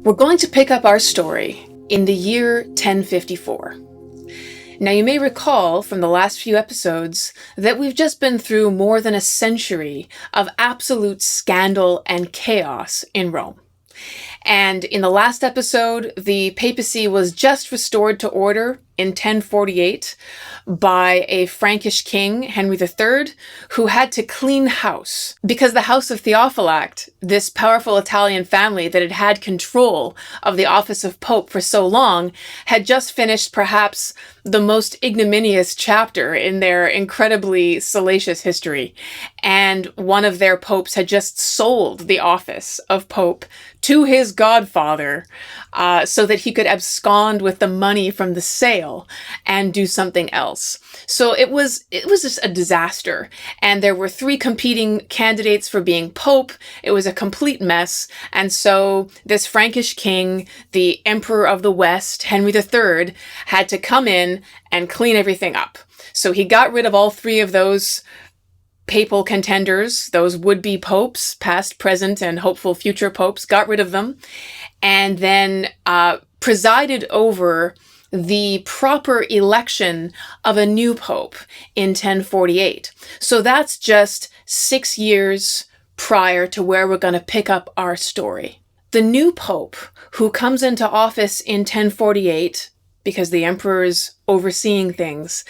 We're going to pick up our story in the year 1054. Now, you may recall from the last few episodes that we've just been through more than a century of absolute scandal and chaos in Rome. And in the last episode, the papacy was just restored to order in 1048 by a Frankish king, Henry III, who had to clean house because the House of Theophylact, this powerful Italian family that had had control of the office of Pope for so long, had just finished perhaps the most ignominious chapter in their incredibly salacious history. And one of their popes had just sold the office of Pope to his godfather so that he could abscond with the money from the sale and do something else. So it was just a disaster. And there were three competing candidates for being Pope. It was a complete mess. And so this Frankish king, the Emperor of the West, Henry III, had to come in and clean everything up. So he got rid of all three of those papal contenders, those would-be popes, past, present, and hopeful future popes, got rid of them, and then presided over the proper election of a new pope in 1048. So that's just 6 years prior to where we're going to pick up our story. The new pope who comes into office in 1048, because the emperor's overseeing things,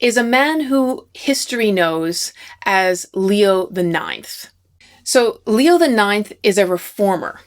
is a man who history knows as Leo IX. So Leo IX is a reformer,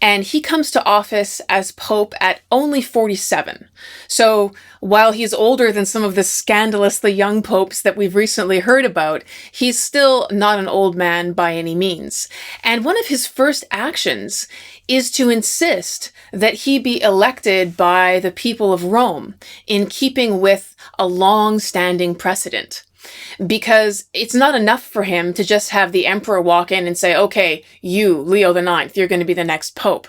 and he comes to office as Pope at only 47. So while he's older than some of the scandalously young popes that we've recently heard about, he's still not an old man by any means. And one of his first actions is to insist that he be elected by the people of Rome, in keeping with a long-standing precedent. Because it's not enough for him to just have the emperor walk in and say, okay, you, Leo IX, you're going to be the next pope.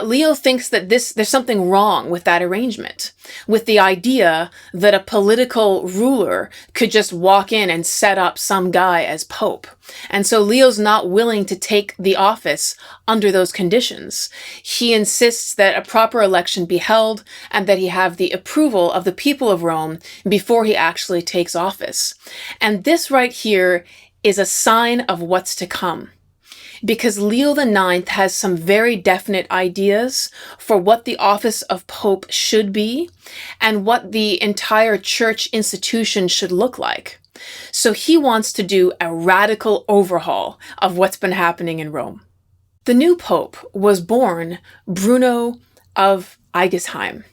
Leo thinks that there's something wrong with that arrangement, with the idea that a political ruler could just walk in and set up some guy as pope. And so Leo's not willing to take the office under those conditions. He insists that a proper election be held and that he have the approval of the people of Rome before he actually takes office. And this right here is a sign of what's to come, because Leo IX has some very definite ideas for what the office of Pope should be and what the entire church institution should look like. So he wants to do a radical overhaul of what's been happening in Rome. The new Pope was born Bruno of Igesheim,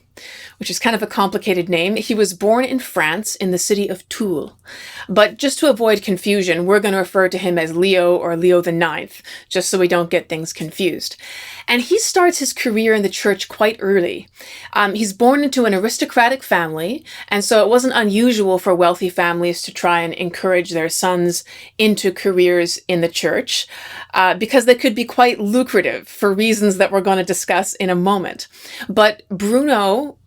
which is kind of a complicated name. He was born in France in the city of Toul. But just to avoid confusion, we're going to refer to him as Leo or Leo IX, just so we don't get things confused. And he starts his career in the church quite early. He's born into an aristocratic family, and so it wasn't unusual for wealthy families to try and encourage their sons into careers in the church, because they could be quite lucrative for reasons that we're going to discuss in a moment. But Bruno,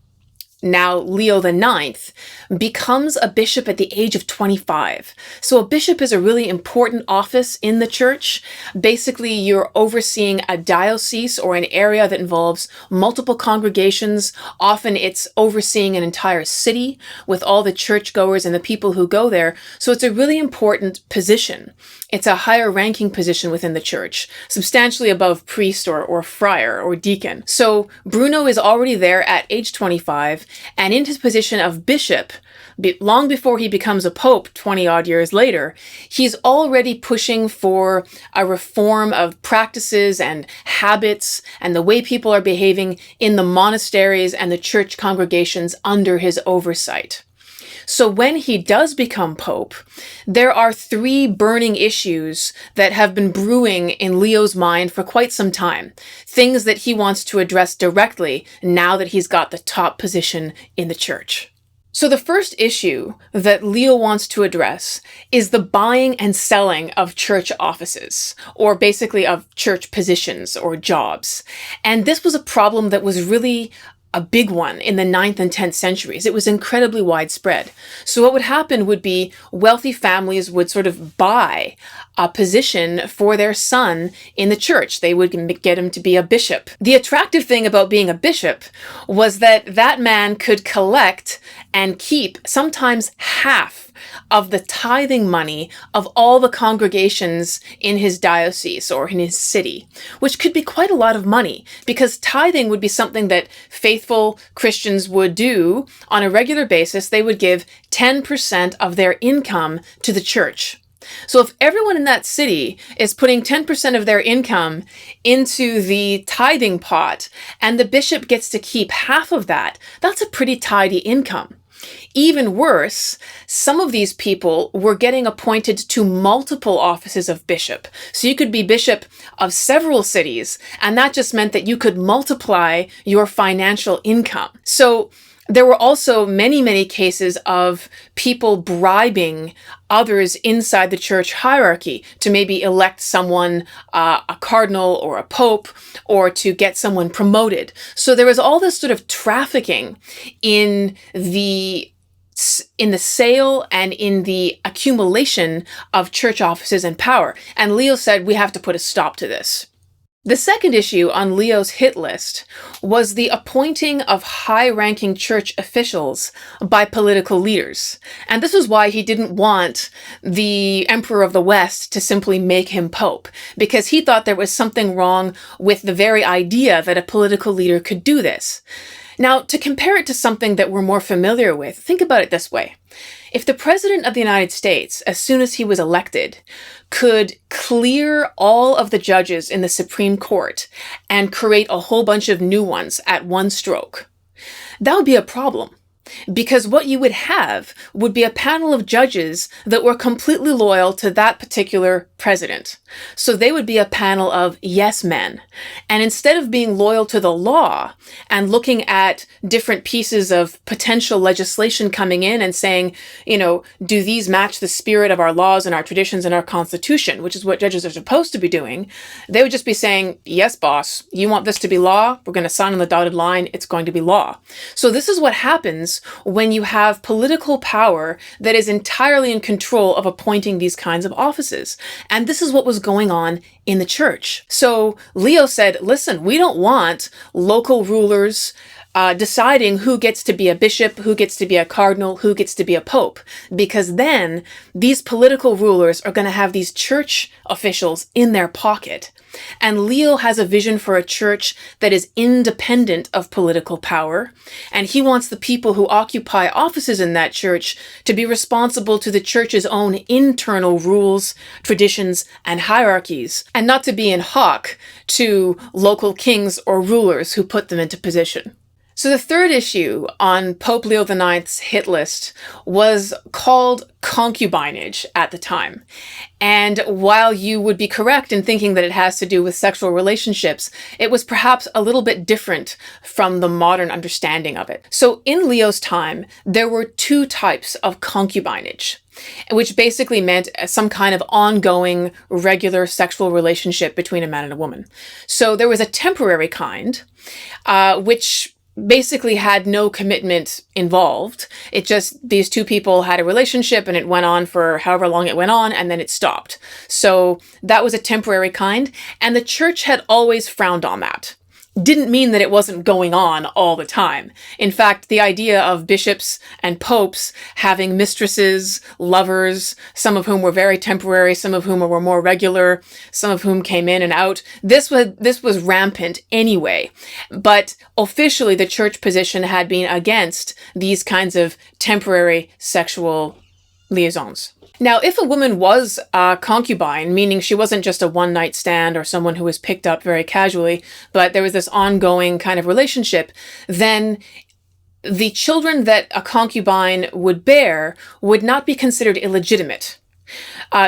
now Leo IX, becomes a bishop at the age of 25. So a bishop is a really important office in the church. Basically, you're overseeing a diocese or an area that involves multiple congregations. Often it's overseeing an entire city with all the churchgoers and the people who go there. So it's a really important position. It's a higher ranking position within the church, substantially above priest or friar or deacon. So Bruno is already there at age 25, and in his position of bishop, long before he becomes a pope 20 odd years later, he's already pushing for a reform of practices and habits and the way people are behaving in the monasteries and the church congregations under his oversight. So when he does become pope, there are three burning issues that have been brewing in Leo's mind for quite some time. Things that he wants to address directly now that he's got the top position in the church. So the first issue that Leo wants to address is the buying and selling of church offices, or basically of church positions or jobs. And this was a problem that was really a big one in the 9th and 10th centuries. It was incredibly widespread. So what would happen would be wealthy families would sort of buy a position for their son in the church. They would get him to be a bishop. The attractive thing about being a bishop was that that man could collect and keep sometimes half of the tithing money of all the congregations in his diocese or in his city, which could be quite a lot of money, because tithing would be something that faithful Christians would do on a regular basis. They would give 10% of their income to the church. So if everyone in that city is putting 10% of their income into the tithing pot and the bishop gets to keep half of that, that's a pretty tidy income. Even worse, some of these people were getting appointed to multiple offices of bishop. So you could be bishop of several cities, and that just meant that you could multiply your financial income. So there were also many, many cases of people bribing others inside the church hierarchy to maybe elect someone, a cardinal or a pope, or to get someone promoted. So there was all this sort of trafficking in the sale and in the accumulation of church offices and power. And Leo said, we have to put a stop to this. The second issue on Leo's hit list was the appointing of high-ranking church officials by political leaders. And this was why he didn't want the Emperor of the West to simply make him Pope, because he thought there was something wrong with the very idea that a political leader could do this. Now, to compare it to something that we're more familiar with, think about it this way. If the President of the United States, as soon as he was elected, could clear all of the judges in the Supreme Court and create a whole bunch of new ones at one stroke, that would be a problem. Because what you would have would be a panel of judges that were completely loyal to that particular president. So they would be a panel of yes men. And instead of being loyal to the law and looking at different pieces of potential legislation coming in and saying, do these match the spirit of our laws and our traditions and our Constitution, which is what judges are supposed to be doing, they would just be saying, yes, boss, you want this to be law? We're going to sign on the dotted line. It's going to be law. So this is what happens when you have political power that is entirely in control of appointing these kinds of offices. And this is what was going on in the church. So Leo said, listen, we don't want local rulers deciding who gets to be a bishop, who gets to be a cardinal, who gets to be a pope, because then these political rulers are going to have these church officials in their pocket. And Leo has a vision for a church that is independent of political power, and he wants the people who occupy offices in that church to be responsible to the church's own internal rules, traditions, and hierarchies, and not to be in hock to local kings or rulers who put them into position. So the third issue on Pope Leo IX's hit list was called Concubinage at the time. And while you would be correct in thinking that it has to do with sexual relationships, it was perhaps a little bit different from the modern understanding of it. So in Leo's time, there were two types of concubinage, which basically meant some kind of ongoing, regular sexual relationship between a man and a woman. So there was a temporary kind, which basically had no commitment involved. It just, these two people had a relationship and it went on for however long it went on, and then it stopped. So that was a temporary kind, and the church had always frowned on that. Didn't mean that it wasn't going on all the time. In fact, the idea of bishops and popes having mistresses, lovers, some of whom were very temporary, some of whom were more regular, some of whom came in and out, this was rampant anyway. But officially, the church position had been against these kinds of temporary sexual liaisons. Now, if a woman was a concubine, meaning she wasn't just a one-night stand or someone who was picked up very casually, but there was this ongoing kind of relationship, then the children that a concubine would bear would not be considered illegitimate.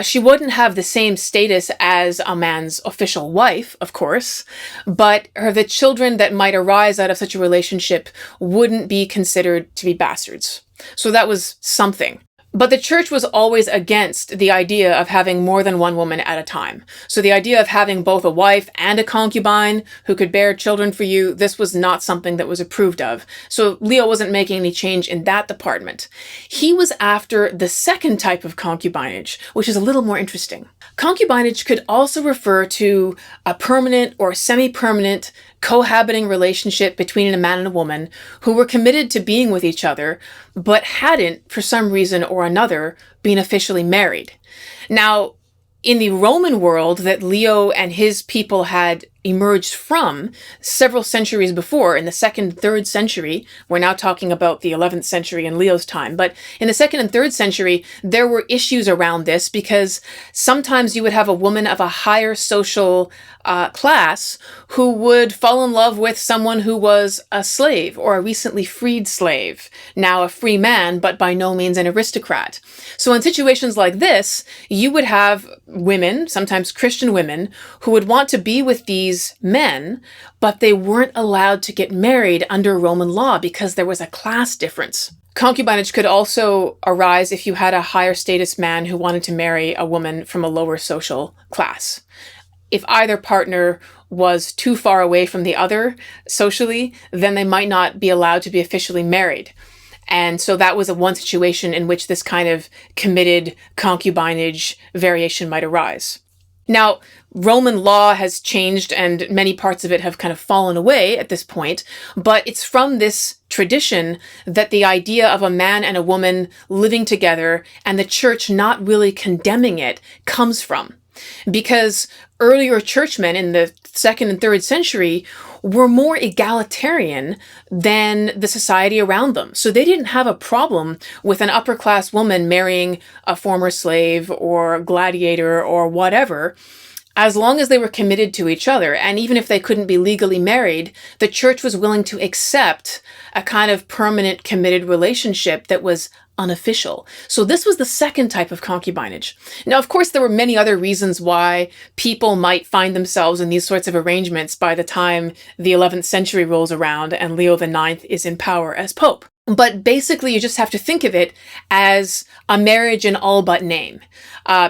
She wouldn't have the same status as a man's official wife, of course, but the children that might arise out of such a relationship wouldn't be considered to be bastards. So that was something. But the church was always against the idea of having more than one woman at a time. So the idea of having both a wife and a concubine who could bear children for you, this was not something that was approved of. So Leo wasn't making any change in that department. He was after the second type of concubinage, which is a little more interesting. Concubinage could also refer to a permanent or semi-permanent cohabiting relationship between a man and a woman who were committed to being with each other, but hadn't, for some reason or another, been officially married. Now, in the Roman world that Leo and his people had emerged from several centuries before, in the 2nd, 3rd century, we're now talking about the 11th century in Leo's time, but in the 2nd and 3rd century, there were issues around this because sometimes you would have a woman of a higher social class who would fall in love with someone who was a slave or a recently freed slave, now a free man, but by no means an aristocrat. So in situations like this, you would have women, sometimes Christian women, who would want to be with these men, but they weren't allowed to get married under Roman law because there was a class difference. Concubinage could also arise if you had a higher status man who wanted to marry a woman from a lower social class. If either partner was too far away from the other socially, then they might not be allowed to be officially married. And so that was one situation in which this kind of committed concubinage variation might arise. Now, Roman law has changed and many parts of it have kind of fallen away at this point, but it's from this tradition that the idea of a man and a woman living together and the church not really condemning it comes from. Because earlier churchmen in the 2nd and 3rd century were more egalitarian than the society around them. So they didn't have a problem with an upper class woman marrying a former slave or gladiator or whatever, as long as they were committed to each other. And even if they couldn't be legally married, the church was willing to accept a kind of permanent committed relationship that was unofficial. So this was the second type of concubinage. Now, of course, there were many other reasons why people might find themselves in these sorts of arrangements by the time the 11th century rolls around and Leo IX is in power as Pope. But basically, you just have to think of it as a marriage in all but name.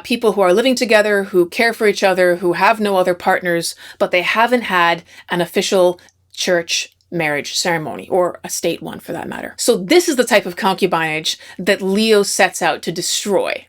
People who are living together, who care for each other, who have no other partners, but they haven't had an official church marriage ceremony, or a state one for that matter. So this is the type of concubinage that Leo sets out to destroy.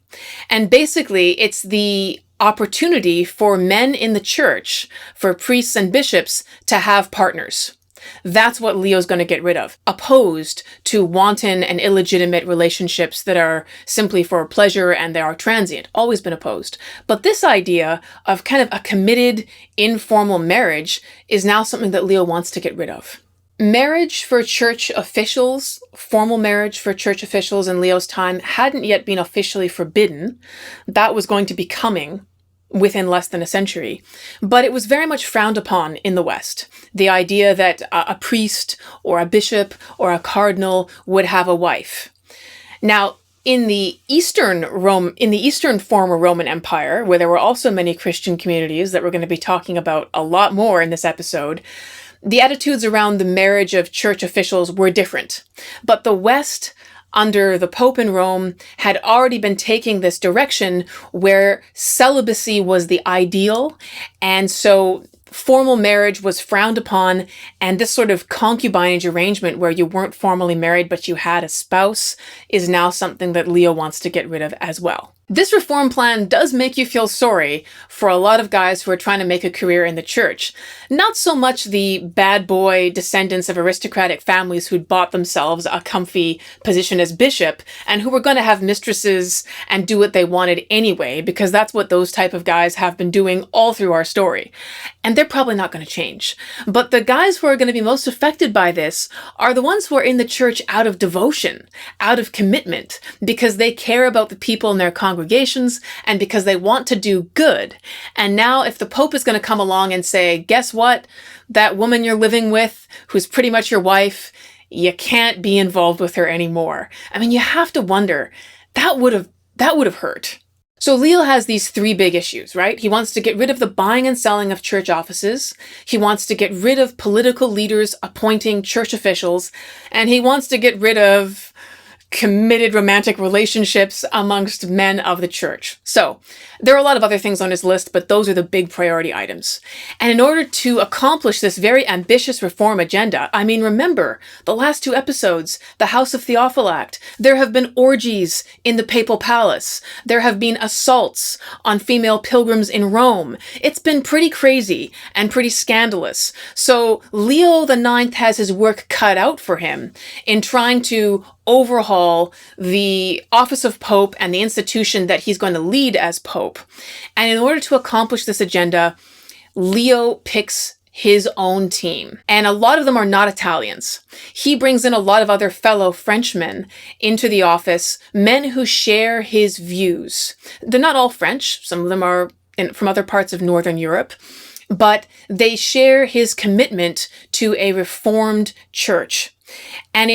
And basically, it's the opportunity for men in the church, for priests and bishops, to have partners. That's what Leo's going to get rid of, opposed to wanton and illegitimate relationships that are simply for pleasure and they are transient, always been opposed. But this idea of kind of a committed, informal marriage is now something that Leo wants to get rid of. Marriage for church officials, formal marriage for church officials in Leo's time hadn't yet been officially forbidden. That was going to be coming within less than a century, but it was very much frowned upon in the West. The idea that a priest or a bishop or a cardinal would have a wife. Now, in the Eastern former Roman Empire, where there were also many Christian communities that we're going to be talking about a lot more in this episode, the attitudes around the marriage of church officials were different. But the West, under the Pope in Rome, had already been taking this direction where celibacy was the ideal, and so formal marriage was frowned upon, and this sort of concubinage arrangement where you weren't formally married but you had a spouse is now something that Leo wants to get rid of as well. This reform plan does make you feel sorry for a lot of guys who are trying to make a career in the church. Not so much the bad boy descendants of aristocratic families who'd bought themselves a comfy position as bishop and who were going to have mistresses and do what they wanted anyway, because that's what those type of guys have been doing all through our story. And they're probably not going to change. But the guys who are going to be most affected by this are the ones who are in the church out of devotion, out of commitment, because they care about the people in their congregations and because they want to do good. And now if the Pope is going to come along and say, guess what? That woman you're living with, who's pretty much your wife, you can't be involved with her anymore. I mean, you have to wonder, that would have hurt. So Leo has these three big issues, right? He wants to get rid of the buying and selling of church offices. He wants to get rid of political leaders appointing church officials. And he wants to get rid of committed romantic relationships amongst men of the church. So there are a lot of other things on his list, but those are the big priority items. And in order to accomplish this very ambitious reform agenda, I mean, remember the last 2 episodes, the House of Theophylact, there have been orgies in the papal palace. There have been assaults on female pilgrims in Rome. It's been pretty crazy and pretty scandalous. So Leo IX has his work cut out for him in trying to overhaul the office of Pope and the institution that he's going to lead as Pope. And in order to accomplish this agenda, Leo picks his own team. And a lot of them are not Italians. He brings in a lot of other fellow Frenchmen into the office, men who share his views. They're not all French. Some of them are from other parts of Northern Europe. But they share his commitment to a reformed church. And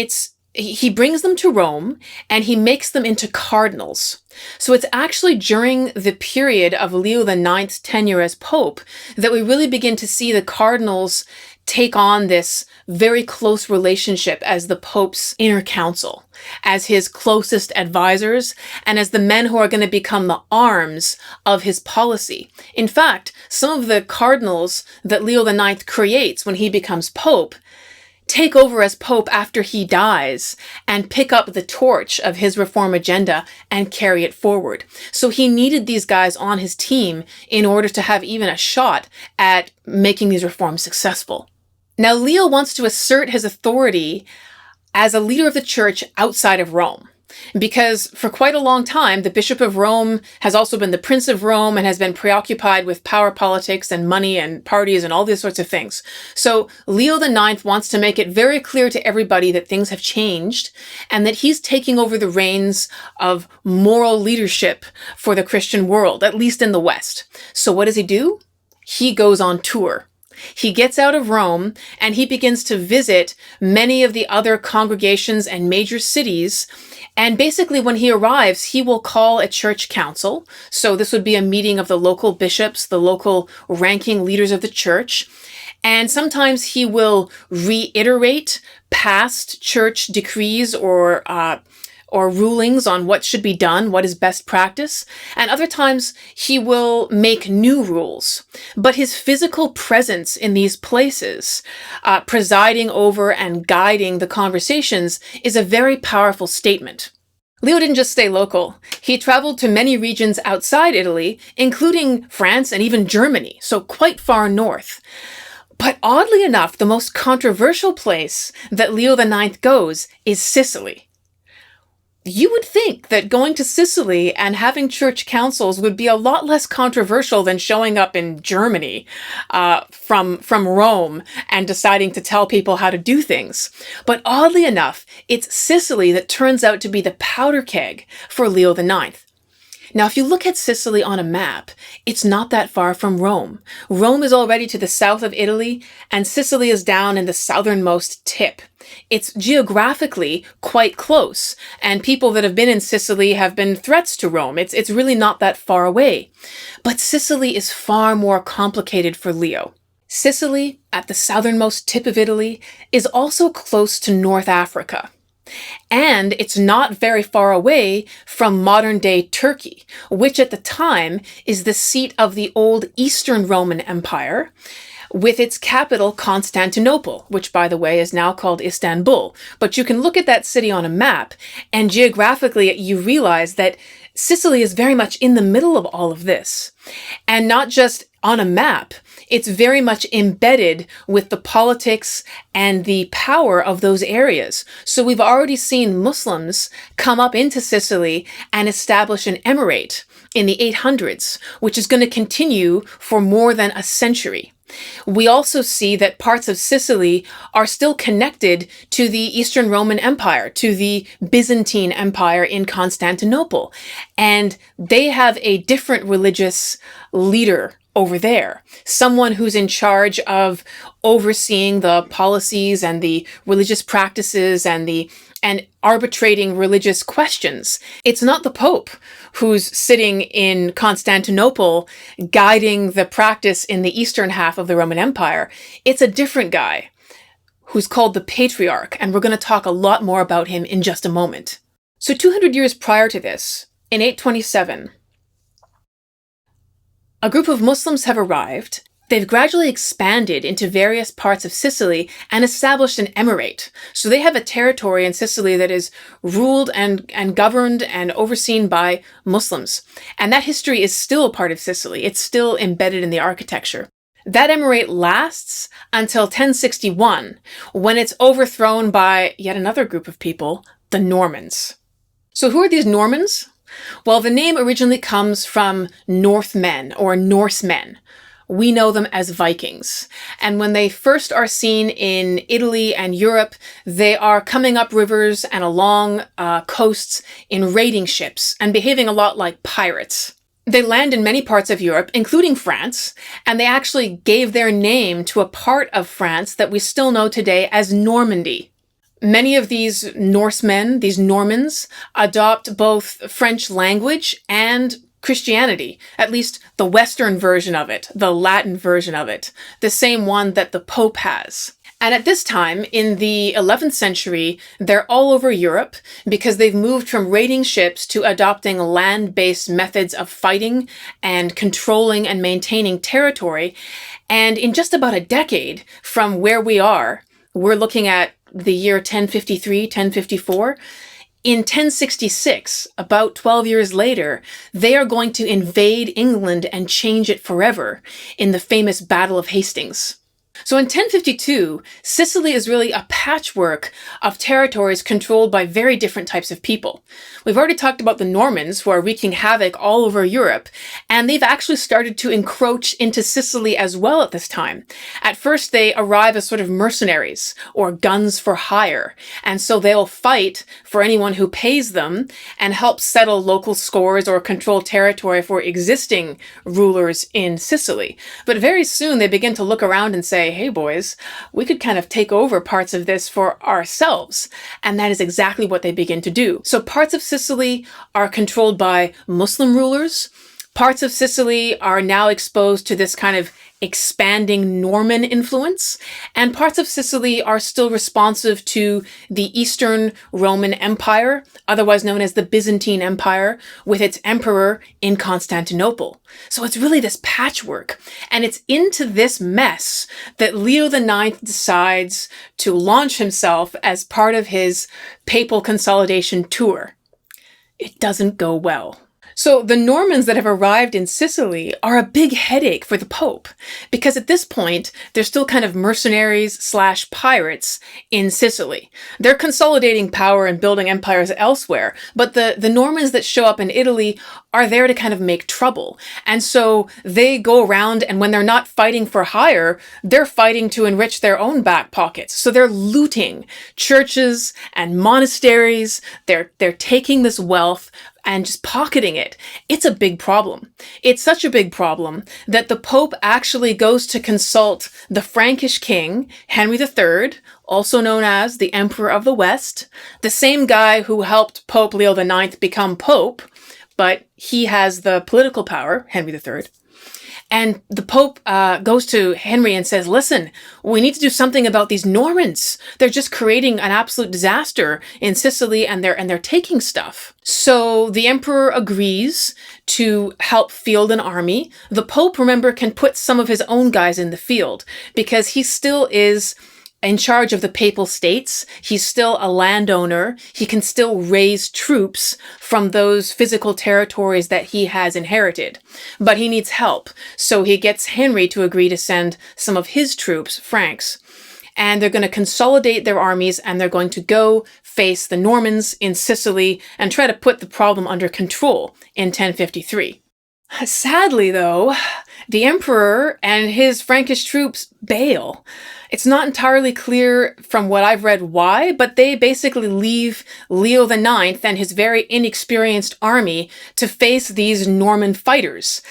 he brings them to Rome and he makes them into cardinals. So it's actually during the period of Leo IX's tenure as Pope that we really begin to see the cardinals take on this very close relationship as the Pope's inner council, as his closest advisors, and as the men who are going to become the arms of his policy. In fact, some of the cardinals that Leo IX creates when he becomes Pope take over as Pope after he dies and pick up the torch of his reform agenda and carry it forward. So he needed these guys on his team in order to have even a shot at making these reforms successful. Now, Leo wants to assert his authority as a leader of the church outside of Rome, because for quite a long time, the Bishop of Rome has also been the Prince of Rome and has been preoccupied with power politics and money and parties and all these sorts of things. So Leo IX wants to make it very clear to everybody that things have changed and that he's taking over the reins of moral leadership for the Christian world, at least in the West. So what does he do? He goes on tour. He gets out of Rome and he begins to visit many of the other congregations and major cities. And basically when he arrives, he will call a church council. So this would be a meeting of the local bishops, the local ranking leaders of the church. And sometimes he will reiterate past church decrees or rulings on what should be done, what is best practice. And other times he will make new rules. But his physical presence in these places, presiding over and guiding the conversations, is a very powerful statement. Leo didn't just stay local. He traveled to many regions outside Italy, including France and even Germany, so quite far north. But oddly enough, the most controversial place that Leo IX goes is Sicily. You would think that going to Sicily and having church councils would be a lot less controversial than showing up in Germany from Rome and deciding to tell people how to do things. But oddly enough, it's Sicily that turns out to be the powder keg for Leo IX. Now, if you look at Sicily on a map, it's not that far from Rome. Rome is already to the south of Italy, and Sicily is down in the southernmost tip. It's geographically quite close, and people that have been in Sicily have been threats to Rome. It's really not that far away. But Sicily is far more complicated for Leo. Sicily, at the southernmost tip of Italy, is also close to North Africa. And it's not very far away from modern-day Turkey, which at the time is the seat of the old Eastern Roman Empire, with its capital Constantinople, which, by the way, is now called Istanbul. But you can look at that city on a map, and geographically you realize that Sicily is very much in the middle of all of this. And not just on a map, it's very much embedded with the politics and the power of those areas. So we've already seen Muslims come up into Sicily and establish an emirate in the 800s, which is going to continue for more than a century. We also see that parts of Sicily are still connected to the Eastern Roman Empire, to the Byzantine Empire in Constantinople, and they have a different religious leader over there, someone who's in charge of overseeing the policies and the religious practices and arbitrating religious questions. It's not the Pope who's sitting in Constantinople guiding the practice in the eastern half of the Roman Empire. It's a different guy who's called the Patriarch, and we're going to talk a lot more about him in just a moment. So 200 years prior to this, in 827, a group of Muslims have arrived. They've gradually expanded into various parts of Sicily and established an emirate. So they have a territory in Sicily that is ruled and governed and overseen by Muslims. And that history is still a part of Sicily. It's still embedded in the architecture. That emirate lasts until 1061, when it's overthrown by yet another group of people, the Normans. So who are these Normans? Well, the name originally comes from Northmen or Norsemen. We know them as Vikings. And when they first are seen in Italy and Europe, they are coming up rivers and along coasts in raiding ships and behaving a lot like pirates. They land in many parts of Europe, including France, and they actually gave their name to a part of France that we still know today as Normandy. Many of these Norsemen, these Normans, adopt both French language and Christianity, at least the Western version of it, the Latin version of it, the same one that the Pope has. And at this time, in the 11th century, they're all over Europe because they've moved from raiding ships to adopting land-based methods of fighting and controlling and maintaining territory. And in just about a decade from where we are, we're looking at the year 1053, 1054, in 1066, about 12 years later, they are going to invade England and change it forever in the famous Battle of Hastings. So in 1052, Sicily is really a patchwork of territories controlled by very different types of people. We've already talked about the Normans, who are wreaking havoc all over Europe, and they've actually started to encroach into Sicily as well at this time. At first, they arrive as sort of mercenaries, or guns for hire, and so they'll fight for anyone who pays them and help settle local scores or control territory for existing rulers in Sicily. But very soon, they begin to look around and say, hey boys, we could kind of take over parts of this for ourselves. And that is exactly what they begin to do. So parts of Sicily are controlled by Muslim rulers. Parts of Sicily are now exposed to this kind of expanding Norman influence, and parts of Sicily are still responsive to the Eastern Roman Empire, otherwise known as the Byzantine Empire, with its emperor in Constantinople. So it's really this patchwork, and it's into this mess that Leo IX decides to launch himself as part of his papal consolidation tour. It doesn't go well. So the Normans that have arrived in Sicily are a big headache for the Pope, because at this point, they're still kind of mercenaries/pirates in Sicily. They're consolidating power and building empires elsewhere, but the Normans that show up in Italy are there to kind of make trouble. And so they go around, and when they're not fighting for hire, they're fighting to enrich their own back pockets. So they're looting churches and monasteries. They're taking this wealth and just pocketing it. It's a big problem. It's such a big problem that the Pope actually goes to consult the Frankish king, Henry III, also known as the Emperor of the West, the same guy who helped Pope Leo IX become Pope, but he has the political power, Henry III. And the Pope goes to Henry and says, listen, we need to do something about these Normans. They're just creating an absolute disaster in Sicily, and they're taking stuff. So the emperor agrees to help field an army. The Pope, remember, can put some of his own guys in the field because he still is in charge of the papal states. He's still a landowner. He can still raise troops from those physical territories that he has inherited. But he needs help. So he gets Henry to agree to send some of his troops, Franks. And they're going to consolidate their armies, and they're going to go face the Normans in Sicily and try to put the problem under control in 1053. Sadly, though, the emperor and his Frankish troops bail. It's not entirely clear from what I've read why, but they basically leave Leo IX and his very inexperienced army to face these Norman fighters.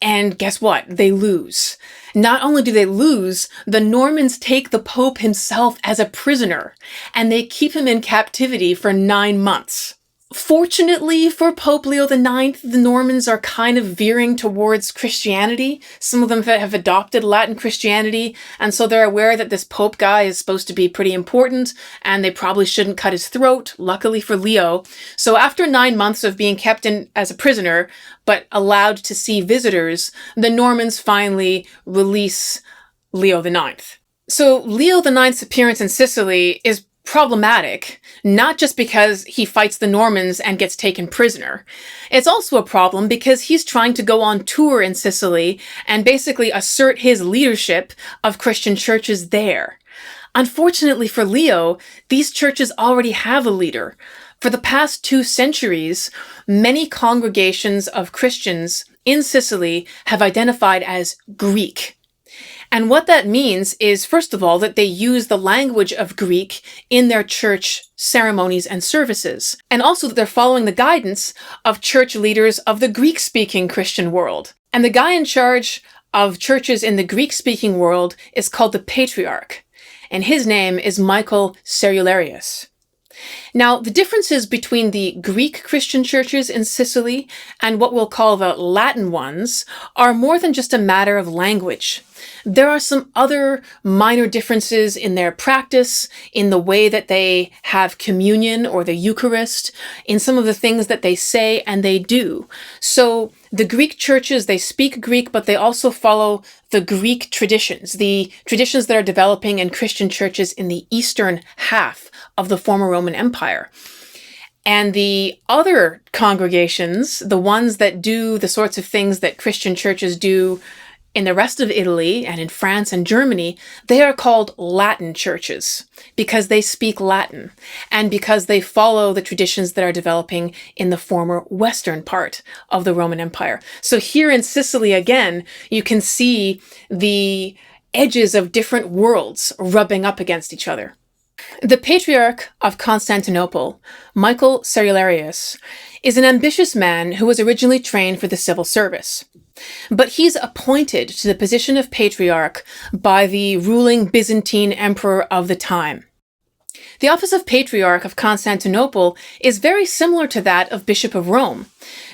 And guess what? They lose. Not only do they lose, the Normans take the Pope himself as a prisoner, and they keep him in captivity for 9 months. Fortunately for Pope Leo IX, the Normans are kind of veering towards Christianity. Some of them have adopted Latin Christianity, and so they're aware that this Pope guy is supposed to be pretty important, and they probably shouldn't cut his throat, luckily for Leo. So after 9 months of being kept in as a prisoner, but allowed to see visitors, the Normans finally release Leo IX. So Leo IX's appearance in Sicily is problematic, not just because he fights the Normans and gets taken prisoner. It's also a problem because he's trying to go on tour in Sicily and basically assert his leadership of Christian churches there. Unfortunately for Leo, these churches already have a leader. For the past 2 centuries, many congregations of Christians in Sicily have identified as Greek. And what that means is, first of all, that they use the language of Greek in their church ceremonies and services. And also that they're following the guidance of church leaders of the Greek-speaking Christian world. And the guy in charge of churches in the Greek-speaking world is called the Patriarch. And his name is Michael Cerularius. Now, the differences between the Greek Christian churches in Sicily and what we'll call the Latin ones are more than just a matter of language. There are some other minor differences in their practice, in the way that they have communion or the Eucharist, in some of the things that they say and they do. So the Greek churches, they speak Greek, but they also follow the Greek traditions, the traditions that are developing in Christian churches in the eastern half of the former Roman Empire. And the other congregations, the ones that do the sorts of things that Christian churches do in the rest of Italy and in France and Germany, they are called Latin churches because they speak Latin and because they follow the traditions that are developing in the former western part of the Roman Empire. So here in Sicily, again, you can see the edges of different worlds rubbing up against each other. The Patriarch of Constantinople, Michael Cerularius, is an ambitious man who was originally trained for the civil service. But he's appointed to the position of Patriarch by the ruling Byzantine emperor of the time. The office of Patriarch of Constantinople is very similar to that of Bishop of Rome,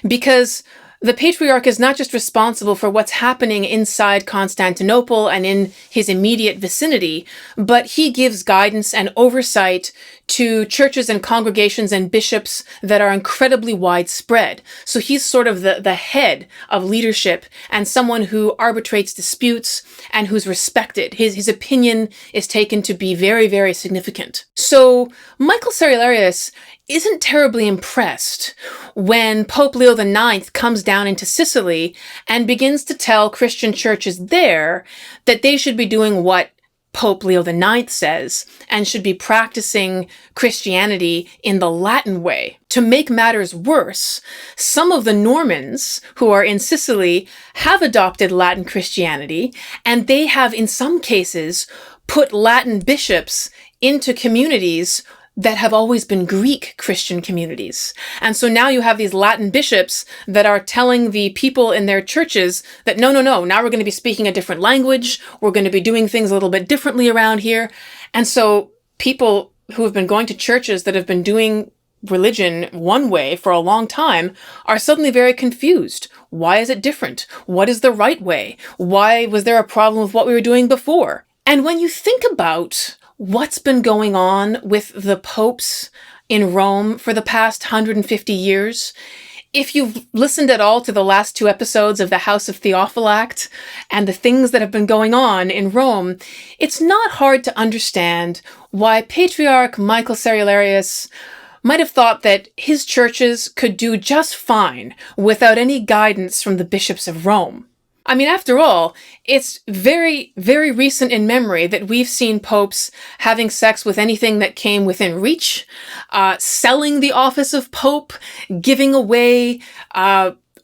because the Patriarch is not just responsible for what's happening inside Constantinople and in his immediate vicinity, but he gives guidance and oversight to churches and congregations and bishops that are incredibly widespread. So he's sort of the head of leadership and someone who arbitrates disputes and who's respected. His opinion is taken to be very, very significant. So Michael Cerularius isn't terribly impressed when Pope Leo IX comes down into Sicily and begins to tell Christian churches there that they should be doing what Pope Leo IX says and should be practicing Christianity in the Latin way. To make matters worse, some of the Normans who are in Sicily have adopted Latin Christianity, and they have in some cases put Latin bishops into communities that have always been Greek Christian communities. And so now you have these Latin bishops that are telling the people in their churches that no, now we're going to be speaking a different language. We're going to be doing things a little bit differently around here. And so people who have been going to churches that have been doing religion one way for a long time are suddenly very confused. Why is it different? What is the right way? Why was there a problem with what we were doing before? And when you think about what's been going on with the popes in Rome for the past 150 years, if you've listened at all to the last 2 episodes of the House of Theophylact and the things that have been going on in Rome, it's not hard to understand why Patriarch Michael Cerularius might have thought that his churches could do just fine without any guidance from the bishops of Rome. I mean, after all, it's very, very recent in memory that we've seen popes having sex with anything that came within reach, selling the office of pope, giving away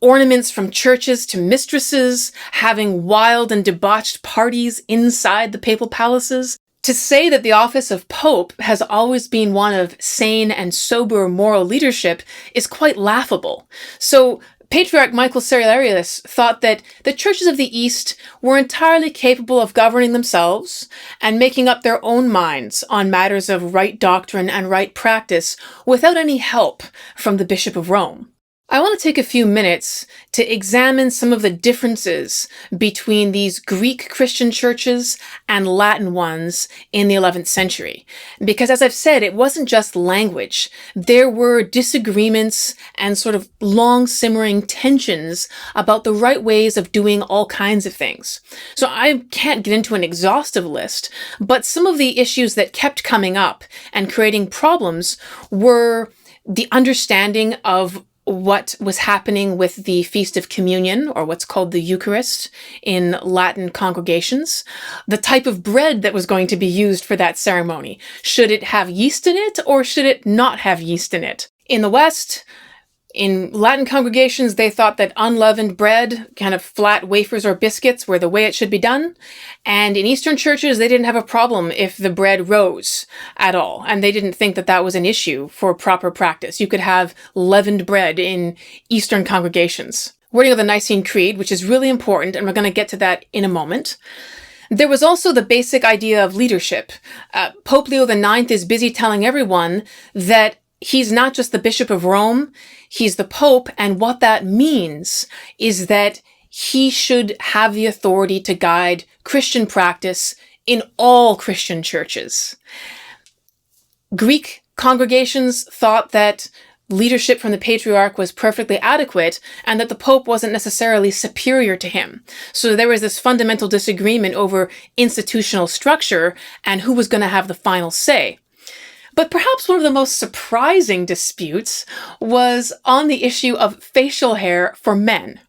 ornaments from churches to mistresses, having wild and debauched parties inside the papal palaces. To say that the office of pope has always been one of sane and sober moral leadership is quite laughable. So Patriarch Michael Cerularius thought that the churches of the East were entirely capable of governing themselves and making up their own minds on matters of right doctrine and right practice without any help from the Bishop of Rome. I want to take a few minutes to examine some of the differences between these Greek Christian churches and Latin ones in the 11th century. Because as I've said, it wasn't just language. There were disagreements and sort of long simmering tensions about the right ways of doing all kinds of things. So I can't get into an exhaustive list, but some of the issues that kept coming up and creating problems were the understanding of what was happening with the Feast of Communion, or what's called the Eucharist, in Latin congregations, the type of bread that was going to be used for that ceremony. Should it have yeast in it, or should it not have yeast in it? In the West, in Latin congregations, they thought that unleavened bread, kind of flat wafers or biscuits, were the way it should be done. And in Eastern churches, they didn't have a problem if the bread rose at all. And they didn't think that that was an issue for proper practice. You could have leavened bread in Eastern congregations. Wording of the Nicene Creed, which is really important, and we're going to get to that in a moment. There was also the basic idea of leadership. Pope Leo IX is busy telling everyone that he's not just the Bishop of Rome, he's the Pope, and what that means is that he should have the authority to guide Christian practice in all Christian churches. Greek congregations thought that leadership from the Patriarch was perfectly adequate and that the Pope wasn't necessarily superior to him. So there was this fundamental disagreement over institutional structure and who was going to have the final say. But perhaps one of the most surprising disputes was on the issue of facial hair for men.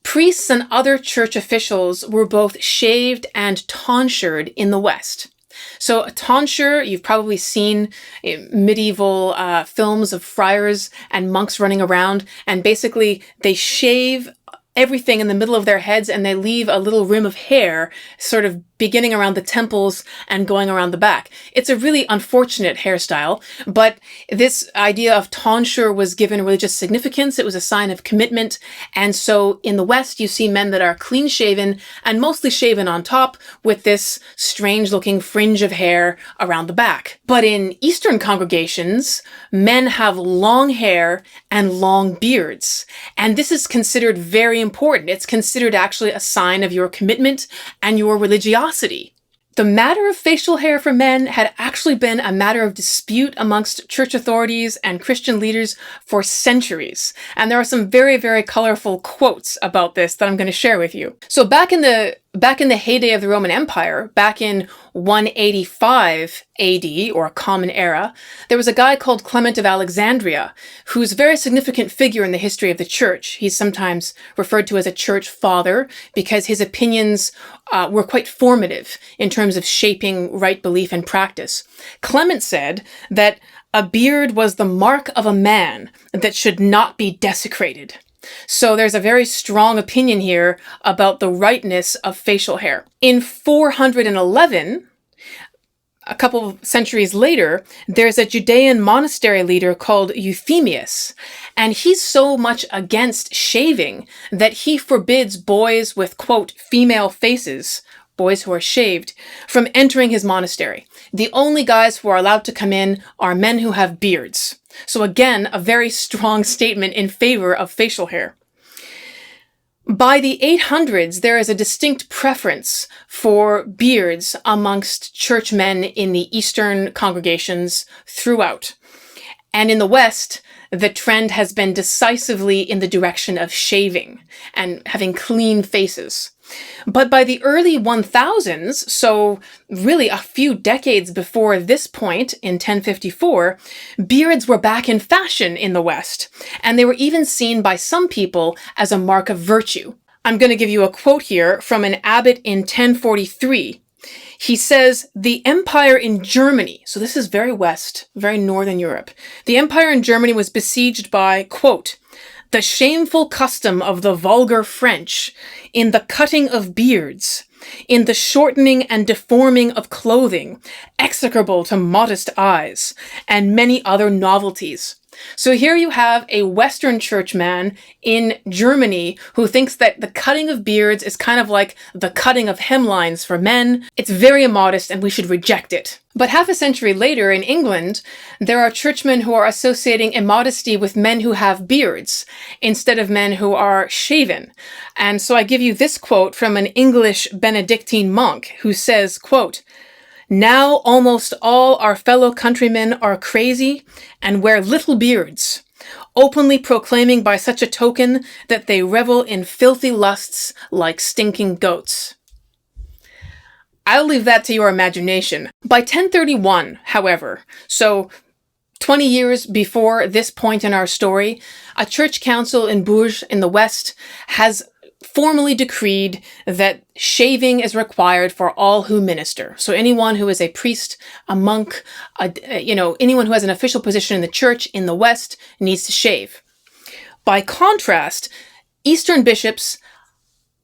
Priests and other church officials were both shaved and tonsured in the West. So a tonsure, you've probably seen medieval films of friars and monks running around, and basically they shave everything in the middle of their heads and they leave a little rim of hair sort of beginning around the temples and going around the back. It's a really unfortunate hairstyle, but this idea of tonsure was given religious significance. It was a sign of commitment. And so in the West, you see men that are clean shaven and mostly shaven on top with this strange looking fringe of hair around the back. But in Eastern congregations, men have long hair and long beards. And this is considered very important. It's considered actually a sign of your commitment and your religiosity. The matter of facial hair for men had actually been a matter of dispute amongst church authorities and Christian leaders for centuries. And there are some very, very colorful quotes about this that I'm going to share with you. So back in the heyday of the Roman Empire, back in 185 AD, or Common Era, there was a guy called Clement of Alexandria, who's a very significant figure in the history of the church. He's sometimes referred to as a church father because his opinions were quite formative in terms of shaping right belief and practice. Clement said that a beard was the mark of a man that should not be desecrated. So there's a very strong opinion here about the rightness of facial hair. In 411, a couple of centuries later, there's a Judean monastery leader called Euthemius, and he's so much against shaving that he forbids boys with, quote, female faces, boys who are shaved, from entering his monastery. The only guys who are allowed to come in are men who have beards. So again, a very strong statement in favor of facial hair. By the 800s, there is a distinct preference for beards amongst churchmen in the Eastern congregations throughout. And in the West, the trend has been decisively in the direction of shaving and having clean faces. But by the early 1000s, so really a few decades before this point in 1054, beards were back in fashion in the West, and they were even seen by some people as a mark of virtue. I'm going to give you a quote here from an abbot in 1043. He says, "The empire in Germany," so this is very West, very Northern Europe, "the empire in Germany was besieged by, quote, the shameful custom of the vulgar French in the cutting of beards, in the shortening and deforming of clothing, execrable to modest eyes, and many other novelties. So here you have a Western churchman in Germany who thinks that the cutting of beards is kind of like the cutting of hemlines for men. It's very immodest and we should reject it. But half a century later in England, there are churchmen who are associating immodesty with men who have beards instead of men who are shaven. And so I give you this quote from an English Benedictine monk who says, quote, "Now almost all our fellow countrymen are crazy and wear little beards, openly proclaiming by such a token that they revel in filthy lusts like stinking goats." I'll leave that to your imagination. By 1031, however, so 20 years before this point in our story, a church council in Bourges in the West has formally decreed that shaving is required for all who minister. So anyone who is a priest, a monk, anyone who has an official position in the church in the West needs to shave. By contrast, Eastern bishops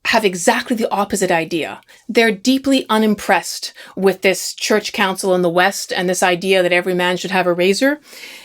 have exactly the opposite idea. They're deeply unimpressed with this church council in the West and this idea that every man should have a razor.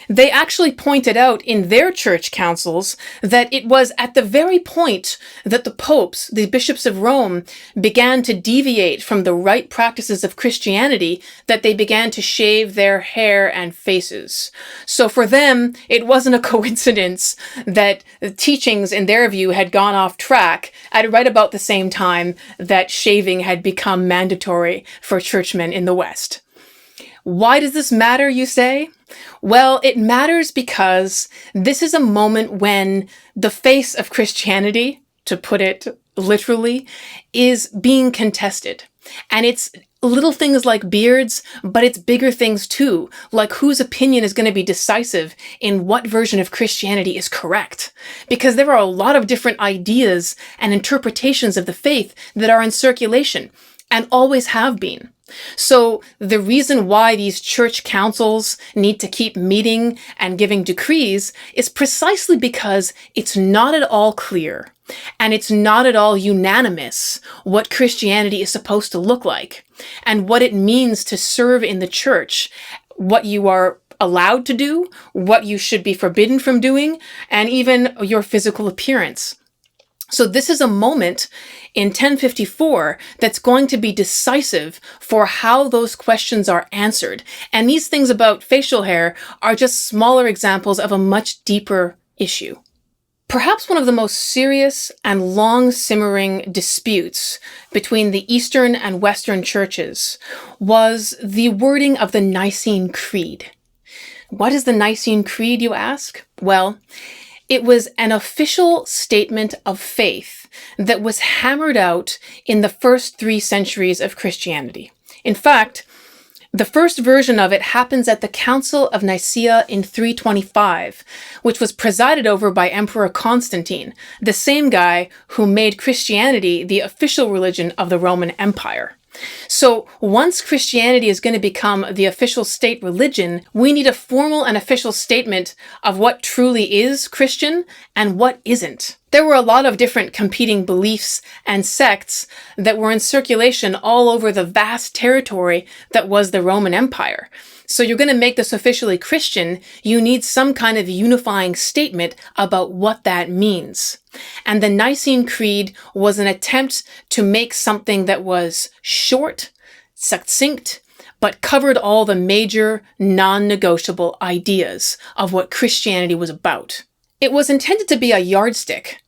They actually pointed out in their church councils that it was at the very point that the popes, the bishops of Rome, began to deviate from the right practices of Christianity that they began to shave their hair and faces. So for them, it wasn't a coincidence that the teachings, in their view, had gone off track at right about the same time that shaving had become mandatory for churchmen in the West. Why does this matter, you say? Well, it matters because this is a moment when the face of Christianity, to put it literally, is being contested. And it's little things like beards, but it's bigger things too, like whose opinion is going to be decisive in what version of Christianity is correct. Because there are a lot of different ideas and interpretations of the faith that are in circulation and always have been. So the reason why these church councils need to keep meeting and giving decrees is precisely because it's not at all clear and it's not at all unanimous what Christianity is supposed to look like and what it means to serve in the church, what you are allowed to do, what you should be forbidden from doing, and even your physical appearance. So this is a moment in 1054 that's going to be decisive for how those questions are answered. And these things about facial hair are just smaller examples of a much deeper issue. Perhaps one of the most serious and long-simmering disputes between the Eastern and Western churches was the wording of the Nicene Creed. What is the Nicene Creed, you ask? Well, it was an official statement of faith that was hammered out in the first 3 centuries of Christianity. In fact, the first version of it happens at the Council of Nicaea in 325, which was presided over by Emperor Constantine, the same guy who made Christianity the official religion of the Roman Empire. So once Christianity is going to become the official state religion, we need a formal and official statement of what truly is Christian and what isn't. There were a lot of different competing beliefs and sects that were in circulation all over the vast territory that was the Roman Empire. So you're going to make this officially Christian, you need some kind of unifying statement about what that means. And the Nicene Creed was an attempt to make something that was short, succinct, but covered all the major non-negotiable ideas of what Christianity was about. It was intended to be a yardstick,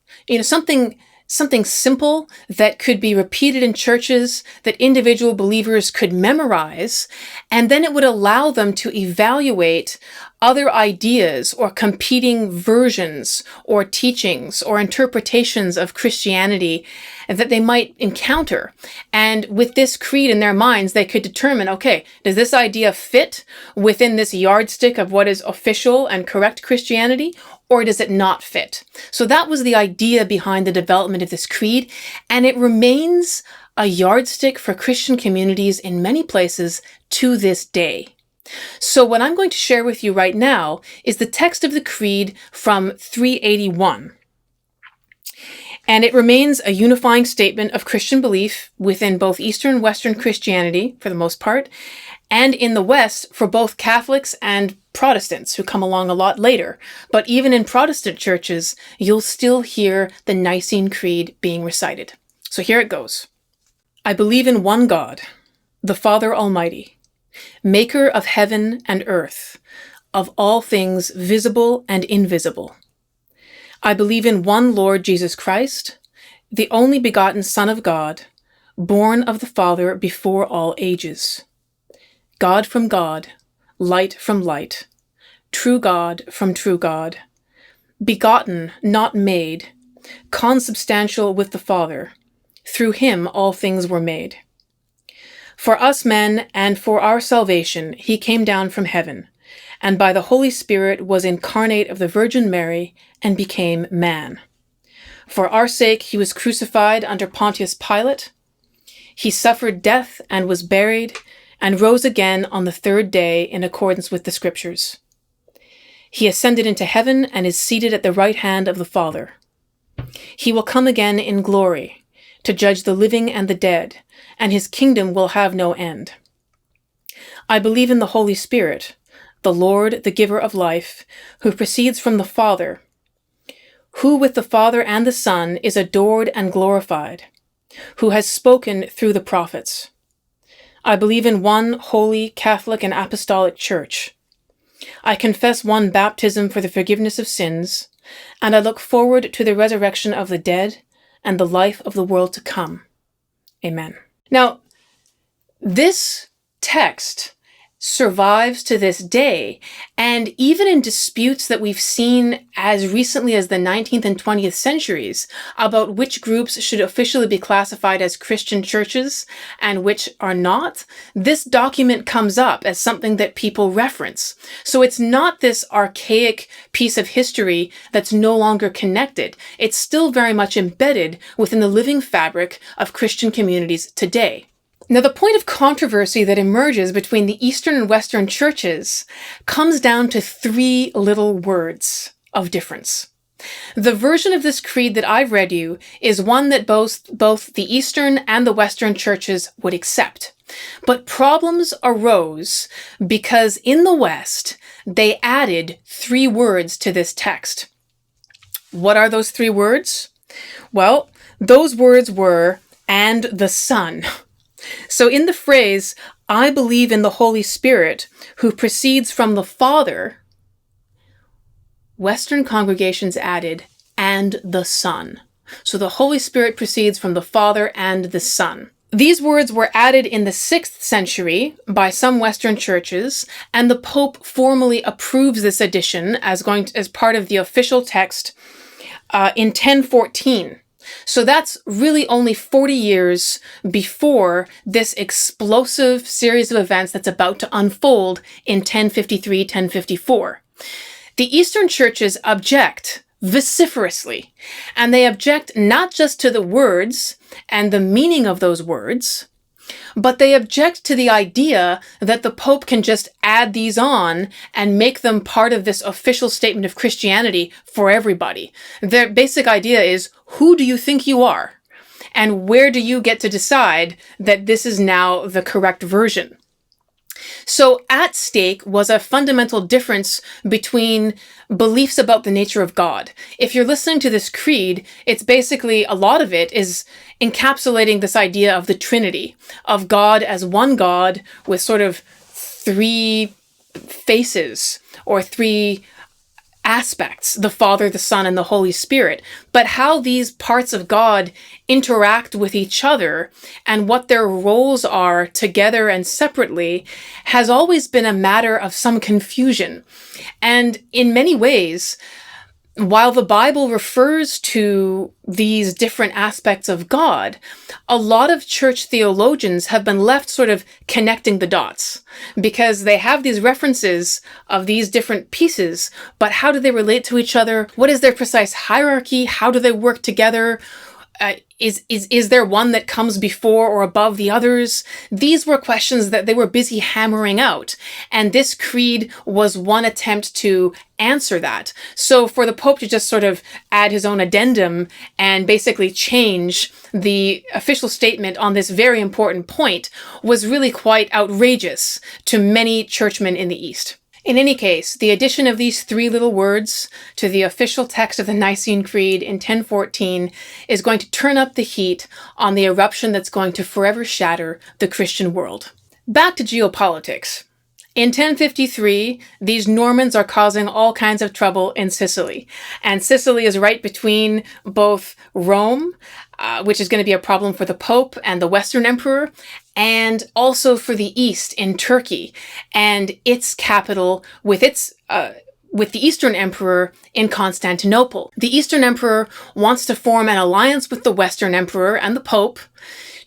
something simple that could be repeated in churches that individual believers could memorize, and then it would allow them to evaluate other ideas or competing versions or teachings or interpretations of Christianity that they might encounter. And with this creed in their minds, they could determine, okay, does this idea fit within this yardstick of what is official and correct Christianity, or does it not fit? So that was the idea behind the development of this creed, and it remains a yardstick for Christian communities in many places to this day. So what I'm going to share with you right now is the text of the creed from 381. And it remains a unifying statement of Christian belief within both Eastern and Western Christianity, for the most part, and in the West for both Catholics and Protestants, who come along a lot later. But even in Protestant churches, you'll still hear the Nicene Creed being recited. So here it goes. I believe in one God, the Father Almighty, maker of heaven and earth, of all things visible and invisible. I believe in one Lord Jesus Christ, the only begotten Son of God, born of the Father before all ages. God from God, light from light, true God from true God, begotten, not made, consubstantial with the Father. Through him all things were made. For us men and for our salvation he came down from heaven, and by the Holy Spirit was incarnate of the Virgin Mary and became man. For our sake he was crucified under Pontius Pilate. He suffered death and was buried, and rose again on the third day in accordance with the Scriptures. He ascended into heaven and is seated at the right hand of the Father. He will come again in glory to judge the living and the dead, and his kingdom will have no end. I believe in the Holy Spirit, the Lord, the giver of life, who proceeds from the Father, who with the Father and the Son is adored and glorified, who has spoken through the prophets. I believe in one holy, Catholic, and Apostolic Church. I confess one baptism for the forgiveness of sins, and I look forward to the resurrection of the dead and the life of the world to come. Amen. Now, this text survives to this day, and even in disputes that we've seen as recently as the 19th and 20th centuries about which groups should officially be classified as Christian churches and which are not, this document comes up as something that people reference. So it's not this archaic piece of history that's no longer connected. It's still very much embedded within the living fabric of Christian communities today. Now, the point of controversy that emerges between the Eastern and Western churches comes down to three little words of difference. The version of this creed that I've read you is one that both the Eastern and the Western churches would accept. But problems arose because in the West, they added three words to this text. What are those three words? Well, those words were, and the Son. So in the phrase, I believe in the Holy Spirit, who proceeds from the Father, Western congregations added, and the Son. So the Holy Spirit proceeds from the Father and the Son. These words were added in the 6th century by some Western churches, and the Pope formally approves this addition as part of the official text in 1014. So that's really only 40 years before this explosive series of events that's about to unfold in 1053, 1054. The Eastern churches object vociferously, and they object not just to the words and the meaning of those words, but they object to the idea that the Pope can just add these on and make them part of this official statement of Christianity for everybody. Their basic idea is, who do you think you are? And where do you get to decide that this is now the correct version? So at stake was a fundamental difference between beliefs about the nature of God. If you're listening to this creed, it's basically, a lot of it is encapsulating this idea of the Trinity, of God as one God with sort of three faces or three aspects, the Father, the Son, and the Holy Spirit, but how these parts of God interact with each other and what their roles are together and separately has always been a matter of some confusion. And in many ways, while the Bible refers to these different aspects of God, a lot of church theologians have been left sort of connecting the dots because they have these references of these different pieces, but how do they relate to each other? What is their precise hierarchy? How do they work together? Is there one that comes before or above the others? These were questions that they were busy hammering out, and this creed was one attempt to answer that. So for the Pope to just sort of add his own addendum and basically change the official statement on this very important point was really quite outrageous to many churchmen in the East. In any case, the addition of these three little words to the official text of the Nicene Creed in 1014 is going to turn up the heat on the eruption that's going to forever shatter the Christian world. Back to geopolitics. In 1053, these Normans are causing all kinds of trouble in Sicily. And Sicily is right between both Rome, which is going to be a problem for the Pope and the Western Emperor, and also for the East in Turkey and its capital with the Eastern Emperor in Constantinople. The Eastern Emperor wants to form an alliance with the Western Emperor and the Pope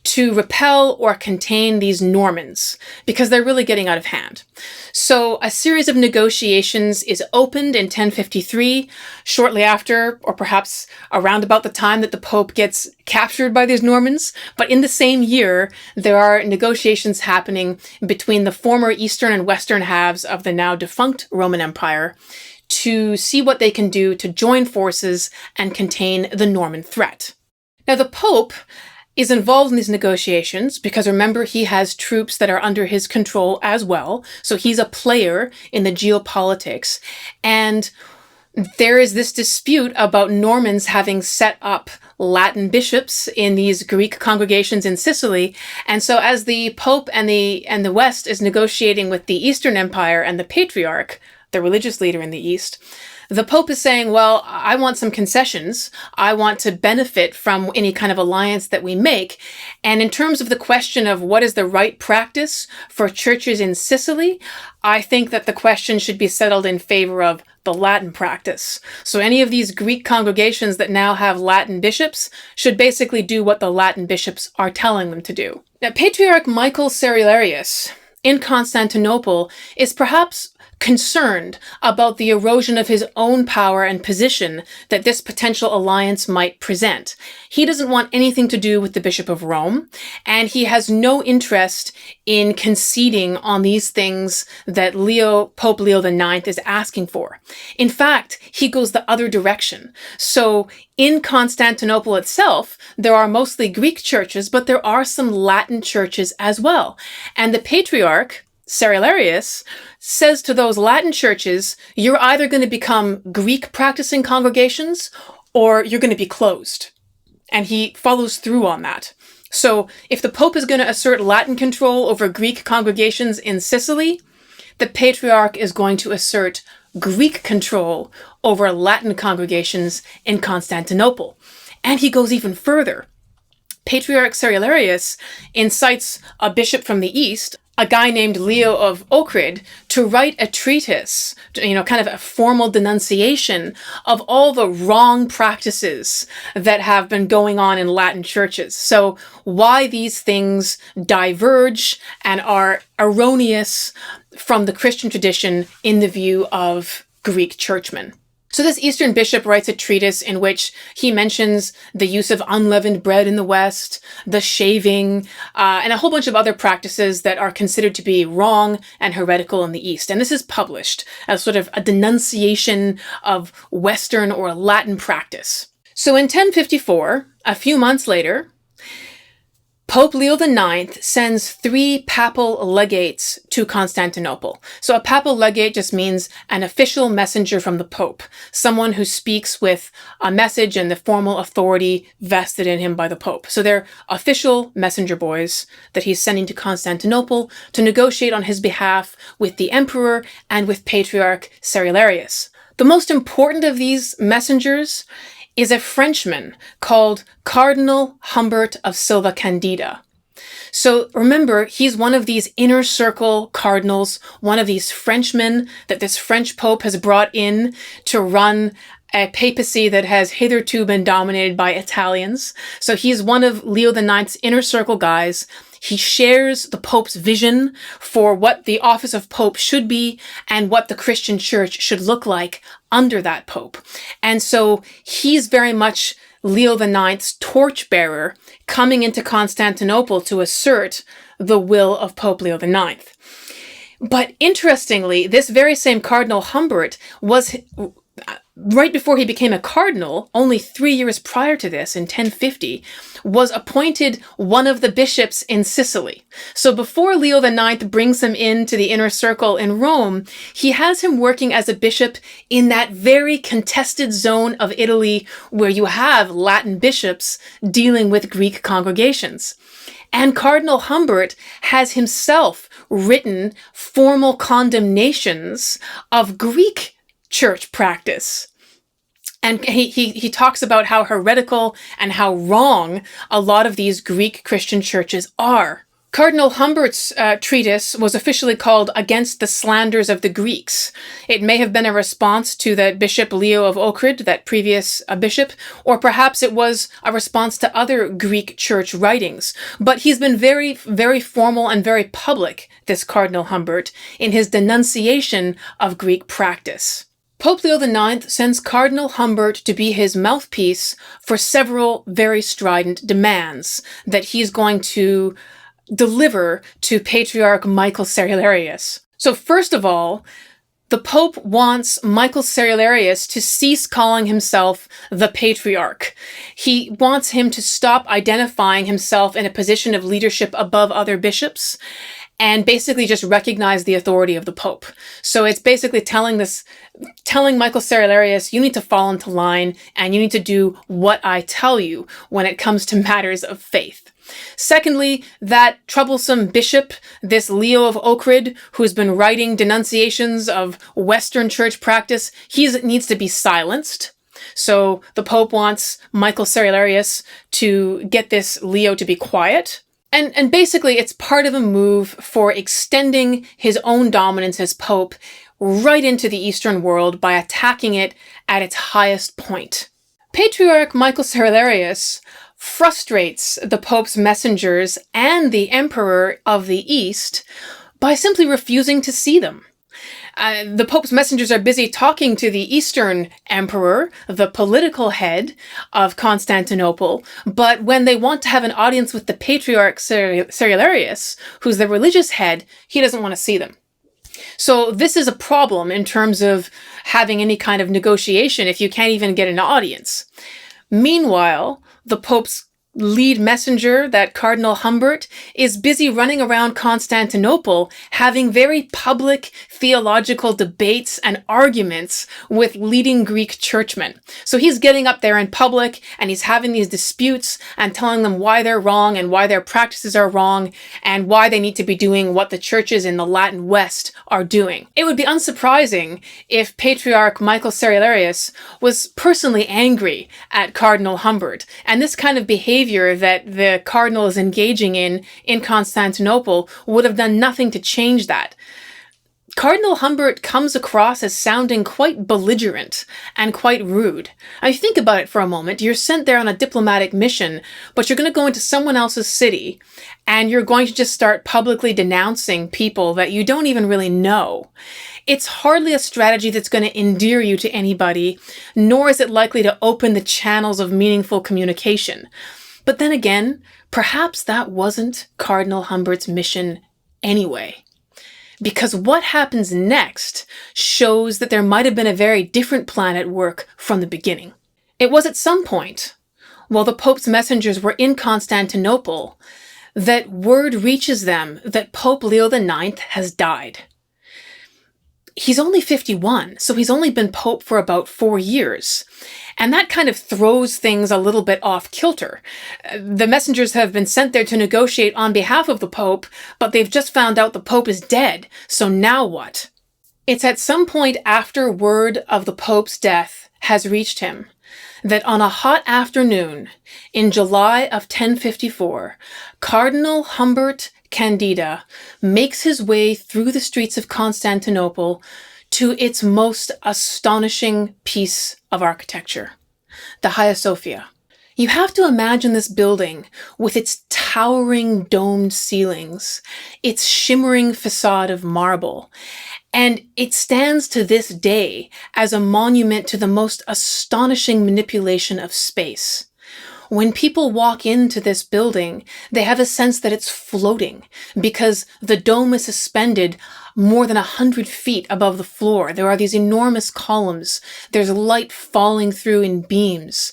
to repel or contain these Normans, because they're really getting out of hand. So a series of negotiations is opened in 1053, shortly after, or perhaps around about the time that the Pope gets captured by these Normans. But in the same year, there are negotiations happening between the former eastern and western halves of the now defunct Roman Empire to see what they can do to join forces and contain the Norman threat. Now, the Pope is involved in these negotiations because, remember, he has troops that are under his control as well. So he's a player in the geopolitics. And there is this dispute about Normans having set up Latin bishops in these Greek congregations in Sicily. And so as the Pope and the West is negotiating with the Eastern Empire and the Patriarch, the religious leader in the East, the Pope is saying, well, I want some concessions. I want to benefit from any kind of alliance that we make. And in terms of the question of what is the right practice for churches in Sicily, I think that the question should be settled in favor of the Latin practice. So any of these Greek congregations that now have Latin bishops should basically do what the Latin bishops are telling them to do. Now, Patriarch Michael Cerularius in Constantinople is perhaps concerned about the erosion of his own power and position that this potential alliance might present. He doesn't want anything to do with the Bishop of Rome, and he has no interest in conceding on these things that Pope Leo IX is asking for. In fact, he goes the other direction. So in Constantinople itself, there are mostly Greek churches, but there are some Latin churches as well. And the Patriarch Cerularius says to those Latin churches, you're either going to become Greek practicing congregations or you're going to be closed. And he follows through on that. So if the Pope is going to assert Latin control over Greek congregations in Sicily, the Patriarch is going to assert Greek control over Latin congregations in Constantinople. And he goes even further. Patriarch Cerularius incites a bishop from the East, a guy named Leo of Ohrid, to write a treatise, kind of a formal denunciation of all the wrong practices that have been going on in Latin churches. So why these things diverge and are erroneous from the Christian tradition in the view of Greek churchmen. So this Eastern bishop writes a treatise in which he mentions the use of unleavened bread in the West, the shaving, and a whole bunch of other practices that are considered to be wrong and heretical in the East. And this is published as sort of a denunciation of Western or Latin practice. So in 1054, a few months later, Pope Leo IX sends 3 papal legates to Constantinople. So a papal legate just means an official messenger from the Pope, someone who speaks with a message and the formal authority vested in him by the Pope. So they're official messenger boys that he's sending to Constantinople to negotiate on his behalf with the emperor and with Patriarch Cerularius. The most important of these messengers is a Frenchman called Cardinal Humbert of Silva Candida. So remember, he's one of these inner circle cardinals, one of these Frenchmen that this French Pope has brought in to run a papacy that has hitherto been dominated by Italians. So he's one of Leo IX's inner circle guys. He shares the Pope's vision for what the office of Pope should be and what the Christian church should look like under that Pope. And so he's very much Leo IX's torchbearer coming into Constantinople to assert the will of Pope Leo IX. But interestingly, this very same Cardinal Humbert was, right before he became a cardinal, only 3 years prior to this, in 1050, was appointed one of the bishops in Sicily. So before Leo IX brings him into the inner circle in Rome, he has him working as a bishop in that very contested zone of Italy where you have Latin bishops dealing with Greek congregations. And Cardinal Humbert has himself written formal condemnations of Greek church practice. And he talks about how heretical and how wrong a lot of these Greek Christian churches are. Cardinal Humbert's treatise was officially called Against the Slanders of the Greeks. It may have been a response to the Bishop Leo of Ohrid, that previous bishop, or perhaps it was a response to other Greek church writings. But he's been very, very formal and very public, this Cardinal Humbert, in his denunciation of Greek practice. Pope Leo IX sends Cardinal Humbert to be his mouthpiece for several very strident demands that he's going to deliver to Patriarch Michael Cerularius. So first of all, the Pope wants Michael Cerularius to cease calling himself the Patriarch. He wants him to stop identifying himself in a position of leadership above other bishops and basically just recognize the authority of the Pope. So it's basically telling Michael Cerularius, you need to fall into line and you need to do what I tell you when it comes to matters of faith. Secondly, that troublesome bishop, this Leo of Ohrid, who's been writing denunciations of Western church practice, he needs to be silenced. So the Pope wants Michael Cerularius to get this Leo to be quiet. And basically, it's part of a move for extending his own dominance as Pope right into the Eastern world by attacking it at its highest point. Patriarch Michael Cerularius frustrates the Pope's messengers and the Emperor of the East by simply refusing to see them. The Pope's messengers are busy talking to the Eastern Emperor, the political head of Constantinople, but when they want to have an audience with the Patriarch Cerularius, who's the religious head, he doesn't want to see them. So this is a problem in terms of having any kind of negotiation if you can't even get an audience. Meanwhile, the Pope's lead messenger, that Cardinal Humbert, is busy running around Constantinople having very public theological debates and arguments with leading Greek churchmen. So he's getting up there in public and he's having these disputes and telling them why they're wrong and why their practices are wrong and why they need to be doing what the churches in the Latin West are doing. It would be unsurprising if Patriarch Michael Cerularius was personally angry at Cardinal Humbert, and this kind of behavior that the cardinal is engaging in Constantinople would have done nothing to change that. Cardinal Humbert comes across as sounding quite belligerent and quite rude. I mean, think about it for a moment. You're sent there on a diplomatic mission, but you're going to go into someone else's city and you're going to just start publicly denouncing people that you don't even really know. It's hardly a strategy that's going to endear you to anybody, nor is it likely to open the channels of meaningful communication. But then again, perhaps that wasn't Cardinal Humbert's mission anyway. Because what happens next shows that there might have been a very different plan at work from the beginning. It was at some point, while the Pope's messengers were in Constantinople, that word reaches them that Pope Leo IX has died. He's only 51, so he's only been Pope for about 4 years. And that kind of throws things a little bit off kilter. The messengers have been sent there to negotiate on behalf of the Pope, but they've just found out the Pope is dead, so now what? It's at some point after word of the Pope's death has reached him that on a hot afternoon in July of 1054, Cardinal Humbert Candida makes his way through the streets of Constantinople to its most astonishing piece of architecture, the Hagia Sophia. You have to imagine this building with its towering domed ceilings, its shimmering facade of marble, and it stands to this day as a monument to the most astonishing manipulation of space. When people walk into this building, they have a sense that it's floating because the dome is suspended more than 100 feet above the floor. There are these enormous columns. There's light falling through in beams.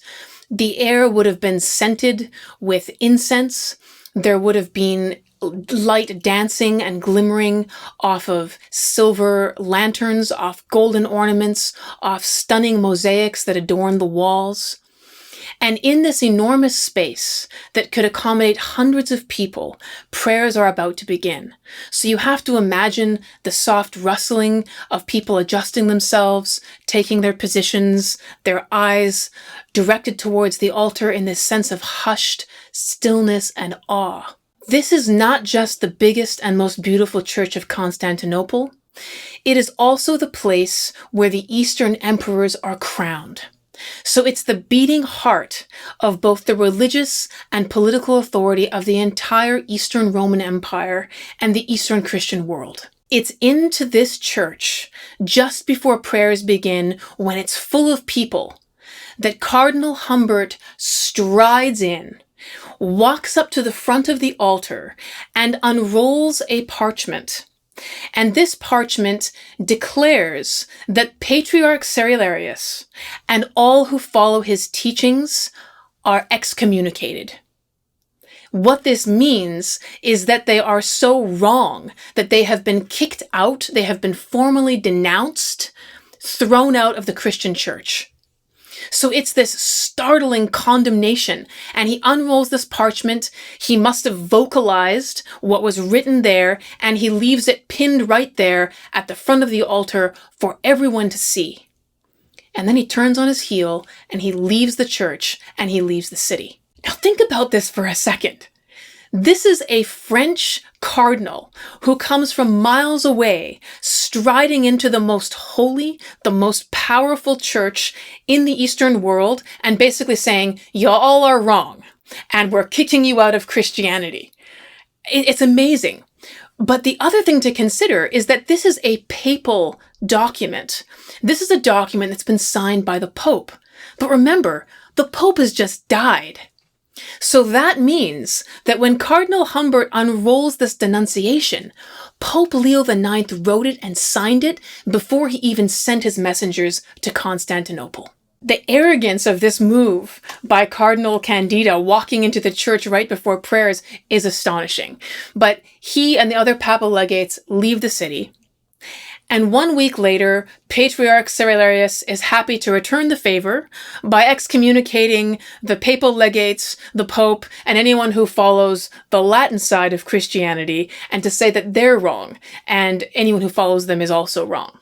The air would have been scented with incense. There would have been light dancing and glimmering off of silver lanterns, off golden ornaments, off stunning mosaics that adorn the walls. And in this enormous space that could accommodate hundreds of people, prayers are about to begin. So you have to imagine the soft rustling of people adjusting themselves, taking their positions, their eyes directed towards the altar in this sense of hushed stillness and awe. This is not just the biggest and most beautiful church of Constantinople. It is also the place where the Eastern emperors are crowned. So it's the beating heart of both the religious and political authority of the entire Eastern Roman Empire and the Eastern Christian world. It's into this church, just before prayers begin, when it's full of people, that Cardinal Humbert strides in, walks up to the front of the altar, and unrolls a parchment. And this parchment declares that Patriarch Cerularius and all who follow his teachings are excommunicated. What this means is that they are so wrong that they have been kicked out, they have been formally denounced, thrown out of the Christian church. So it's this startling condemnation, and he unrolls this parchment. He must have vocalized what was written there, and he leaves it pinned right there at the front of the altar for everyone to see. And then he turns on his heel, and he leaves the church, and he leaves the city. Now think about this for a second. This is a French cardinal who comes from miles away, striding into the most holy, the most powerful church in the Eastern world, and basically saying, y'all are wrong, and we're kicking you out of Christianity. It's amazing. But the other thing to consider is that this is a papal document. This is a document that's been signed by the Pope. But remember, the Pope has just died. So that means that when Cardinal Humbert unrolls this denunciation, Pope Leo IX wrote it and signed it before he even sent his messengers to Constantinople. The arrogance of this move by Cardinal Candida walking into the church right before prayers is astonishing. But he and the other papal legates leave the city. And 1 week later, Patriarch Cerularius is happy to return the favor by excommunicating the papal legates, the Pope, and anyone who follows the Latin side of Christianity, and to say that they're wrong, and anyone who follows them is also wrong.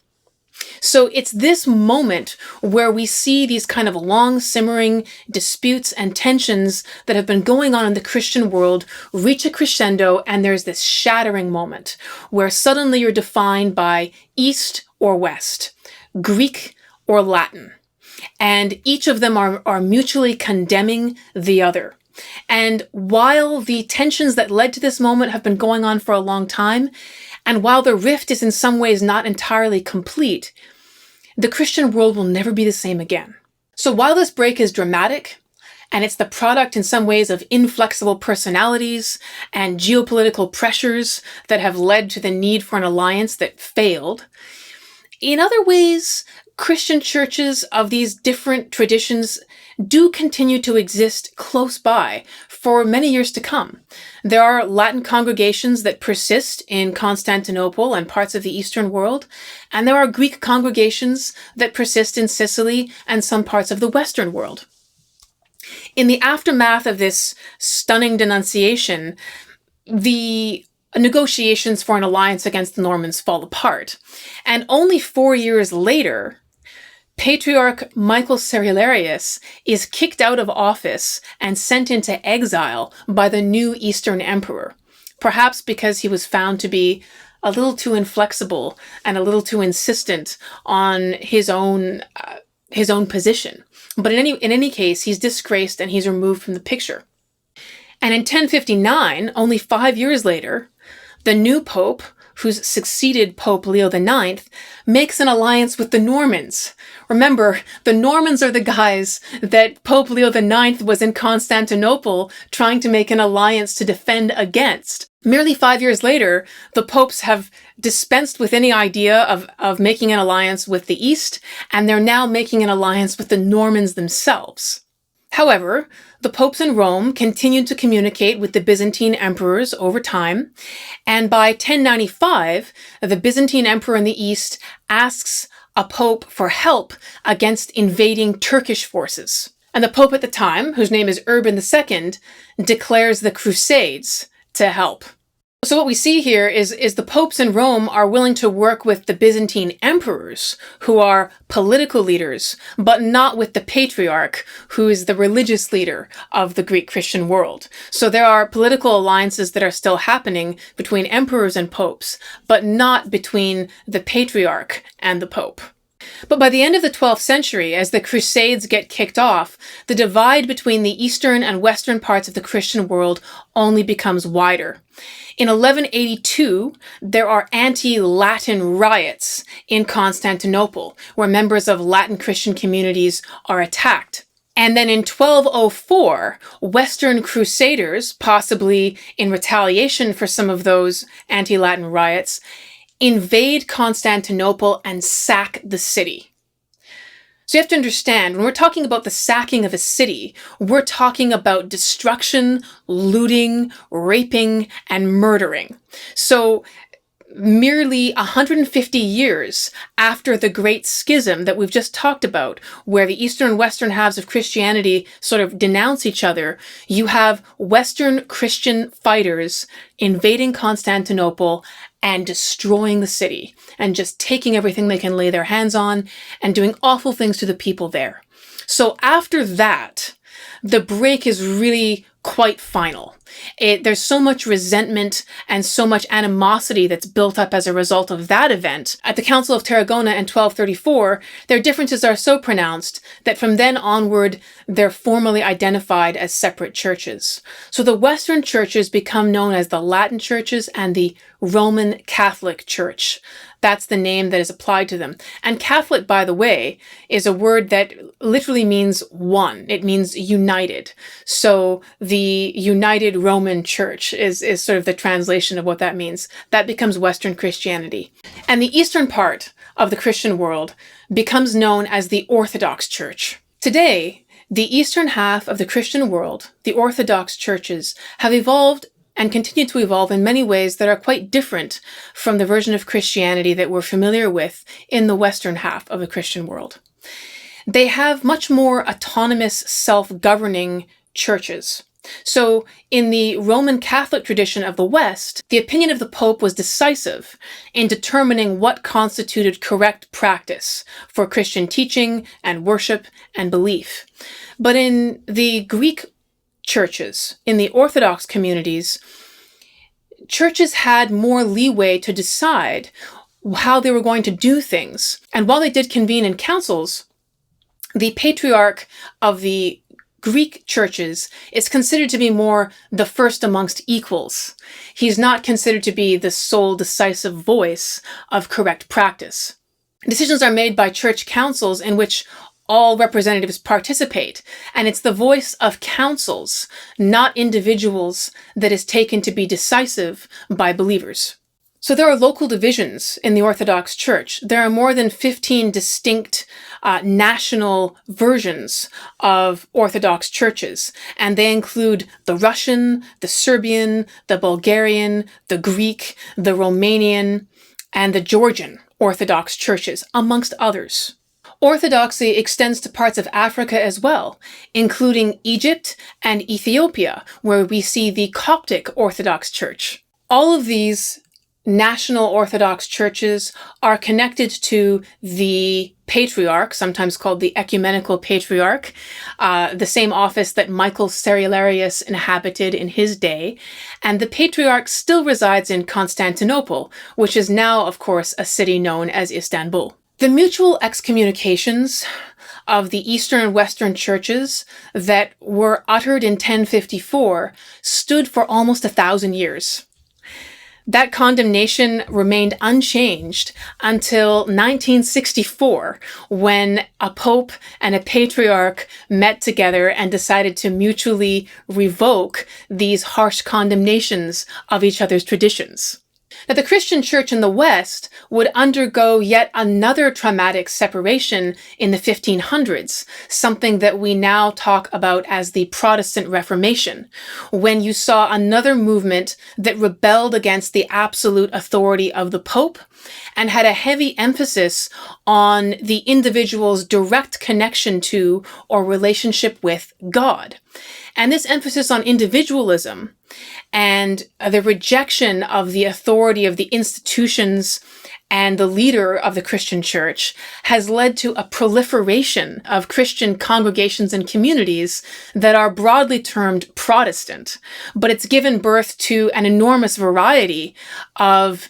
So it's this moment where we see these kind of long simmering disputes and tensions that have been going on in the Christian world reach a crescendo, and there's this shattering moment where suddenly you're defined by East or West, Greek or Latin. And each of them are mutually condemning the other. And while the tensions that led to this moment have been going on for a long time, and while the rift is in some ways not entirely complete, the Christian world will never be the same again. So while this break is dramatic, and it's the product in some ways of inflexible personalities and geopolitical pressures that have led to the need for an alliance that failed, in other ways, Christian churches of these different traditions do continue to exist close by for many years to come. There are Latin congregations that persist in Constantinople and parts of the Eastern world, and there are Greek congregations that persist in Sicily and some parts of the Western world. In the aftermath of this stunning denunciation, the negotiations for an alliance against the Normans fall apart. And only 4 years later, Patriarch Michael Cerularius is kicked out of office and sent into exile by the new Eastern Emperor, perhaps because he was found to be a little too inflexible and a little too insistent on his own position. But in any case, he's disgraced and he's removed from the picture. And in 1059, only 5 years later, the new pope, who's succeeded Pope Leo IX, makes an alliance with the Normans. Remember, the Normans are the guys that Pope Leo IX was in Constantinople trying to make an alliance to defend against. Merely 5 years later, the popes have dispensed with any idea of making an alliance with the East, and they're now making an alliance with the Normans themselves. However, the popes in Rome continued to communicate with the Byzantine emperors over time, and by 1095, the Byzantine emperor in the East asks a pope for help against invading Turkish forces. And the pope at the time, whose name is Urban II, declares the Crusades to help. So what we see here is the popes in Rome are willing to work with the Byzantine emperors, who are political leaders, but not with the patriarch, who is the religious leader of the Greek Christian world. So there are political alliances that are still happening between emperors and popes, but not between the patriarch and the pope. But by the end of the 12th century, as the Crusades get kicked off, the divide between the eastern and western parts of the Christian world only becomes wider. In 1182, there are anti-Latin riots in Constantinople, where members of Latin Christian communities are attacked. And then in 1204, Western Crusaders, possibly in retaliation for some of those anti-Latin riots, invade Constantinople and sack the city. So you have to understand, when we're talking about the sacking of a city, we're talking about destruction, looting, raping, and murdering. So merely 150 years after the Great Schism that we've just talked about, where the eastern and western halves of Christianity sort of denounce each other, you have Western Christian fighters invading Constantinople and destroying the city, and just taking everything they can lay their hands on, and doing awful things to the people there. So after that, the break is really quite final. There's so much resentment and so much animosity that's built up as a result of that event. At the Council of Tarragona in 1234, their differences are so pronounced that from then onward, they're formally identified as separate churches. So the Western churches become known as the Latin churches and the Roman Catholic Church. That's the name that is applied to them. And Catholic, by the way, is a word that literally means one. It means united. So the United Roman Church is sort of the translation of what that means. That becomes Western Christianity. And the eastern part of the Christian world becomes known as the Orthodox Church. Today, the eastern half of the Christian world, the Orthodox churches, have evolved and continue to evolve in many ways that are quite different from the version of Christianity that we're familiar with in the western half of the Christian world. They have much more autonomous, self-governing churches. So in the Roman Catholic tradition of the West, the opinion of the Pope was decisive in determining what constituted correct practice for Christian teaching and worship and belief. But in the Greek churches, in the Orthodox communities, churches had more leeway to decide how they were going to do things. And while they did convene in councils, the patriarch of the Greek churches is considered to be more the first amongst equals. He's not considered to be the sole decisive voice of correct practice. Decisions are made by church councils in which all representatives participate, and it's the voice of councils, not individuals, that is taken to be decisive by believers. So there are local divisions in the Orthodox Church. There are more than 15 distinct national versions of Orthodox churches, and they include the Russian, the Serbian, the Bulgarian, the Greek, the Romanian, and the Georgian Orthodox churches, amongst others. Orthodoxy extends to parts of Africa as well, including Egypt and Ethiopia, where we see the Coptic Orthodox Church. All of these national Orthodox churches are connected to the Patriarch, sometimes called the Ecumenical Patriarch, the same office that Michael Cerularius inhabited in his day, and the Patriarch still resides in Constantinople, which is now, of course, a city known as Istanbul. The mutual excommunications of the Eastern and Western churches that were uttered in 1054 stood for almost 1,000 years. That condemnation remained unchanged until 1964, when a pope and a patriarch met together and decided to mutually revoke these harsh condemnations of each other's traditions. Now, the Christian church in the West would undergo yet another traumatic separation in the 1500s, something that we now talk about as the Protestant Reformation, when you saw another movement that rebelled against the absolute authority of the Pope and had a heavy emphasis on the individual's direct connection to or relationship with God. And this emphasis on individualism and the rejection of the authority of the institutions and the leader of the Christian church has led to a proliferation of Christian congregations and communities that are broadly termed Protestant. But it's given birth to an enormous variety of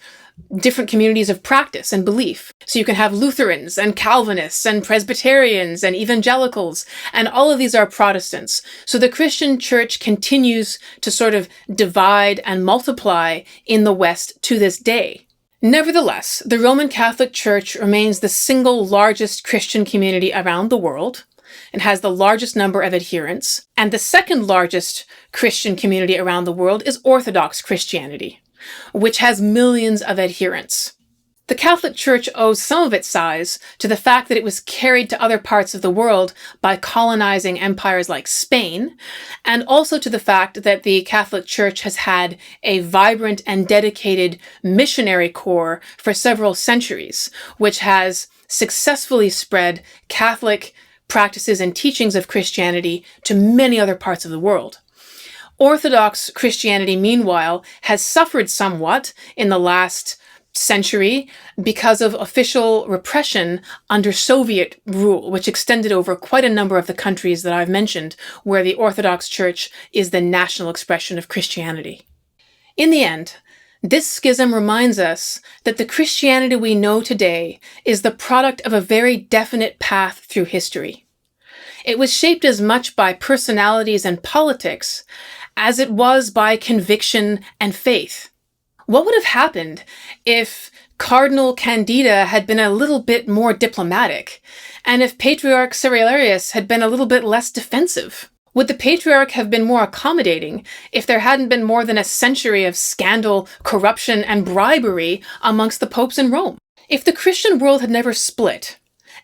different communities of practice and belief. So you can have Lutherans and Calvinists and Presbyterians and evangelicals, and all of these are Protestants. So the Christian church continues to sort of divide and multiply in the West to this day. Nevertheless, the Roman Catholic Church remains the single largest Christian community around the world. It has the largest number of adherents, and the second largest Christian community around the world is Orthodox Christianity, which has millions of adherents. The Catholic Church owes some of its size to the fact that it was carried to other parts of the world by colonizing empires like Spain, and also to the fact that the Catholic Church has had a vibrant and dedicated missionary corps for several centuries, which has successfully spread Catholic practices and teachings of Christianity to many other parts of the world. Orthodox Christianity, meanwhile, has suffered somewhat in the last century because of official repression under Soviet rule, which extended over quite a number of the countries that I've mentioned, where the Orthodox Church is the national expression of Christianity. In the end, this schism reminds us that the Christianity we know today is the product of a very definite path through history. It was shaped as much by personalities and politics as it was by conviction and faith. What would have happened if Cardinal Candida had been a little bit more diplomatic, and if Patriarch Cyrillarius had been a little bit less defensive? Would the Patriarch have been more accommodating if there hadn't been more than a century of scandal, corruption, and bribery amongst the popes in Rome? If the Christian world had never split,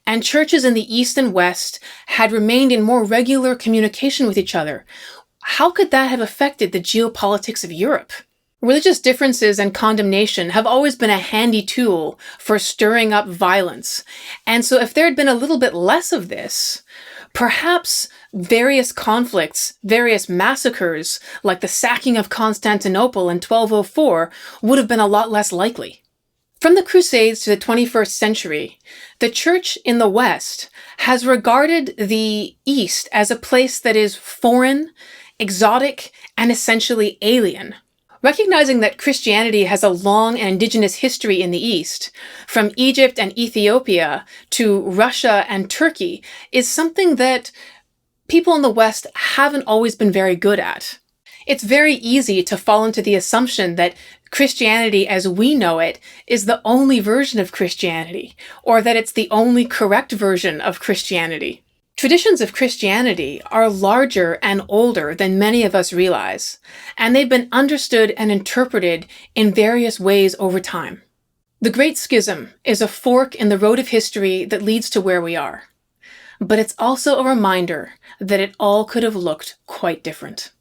and churches in the East and West had remained in more regular communication with each other, how could that have affected the geopolitics of Europe? Religious differences and condemnation have always been a handy tool for stirring up violence. And so if there had been a little bit less of this, perhaps various conflicts, various massacres, like the sacking of Constantinople in 1204, would have been a lot less likely. From the Crusades to the 21st century, the Church in the West has regarded the East as a place that is foreign, exotic, and essentially alien. Recognizing that Christianity has a long and indigenous history in the East, from Egypt and Ethiopia to Russia and Turkey, is something that people in the West haven't always been very good at. It's very easy to fall into the assumption that Christianity as we know it is the only version of Christianity, or that it's the only correct version of Christianity. Traditions of Christianity are larger and older than many of us realize, and they've been understood and interpreted in various ways over time. The Great Schism is a fork in the road of history that leads to where we are, but it's also a reminder that it all could have looked quite different.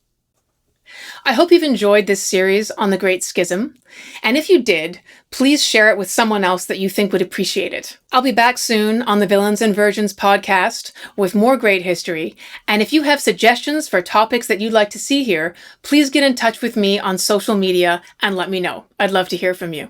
I hope you've enjoyed this series on the Great Schism, and if you did, please share it with someone else that you think would appreciate it. I'll be back soon on the Villains and Virgins podcast with more great history, and if you have suggestions for topics that you'd like to see here, please get in touch with me on social media and let me know. I'd love to hear from you.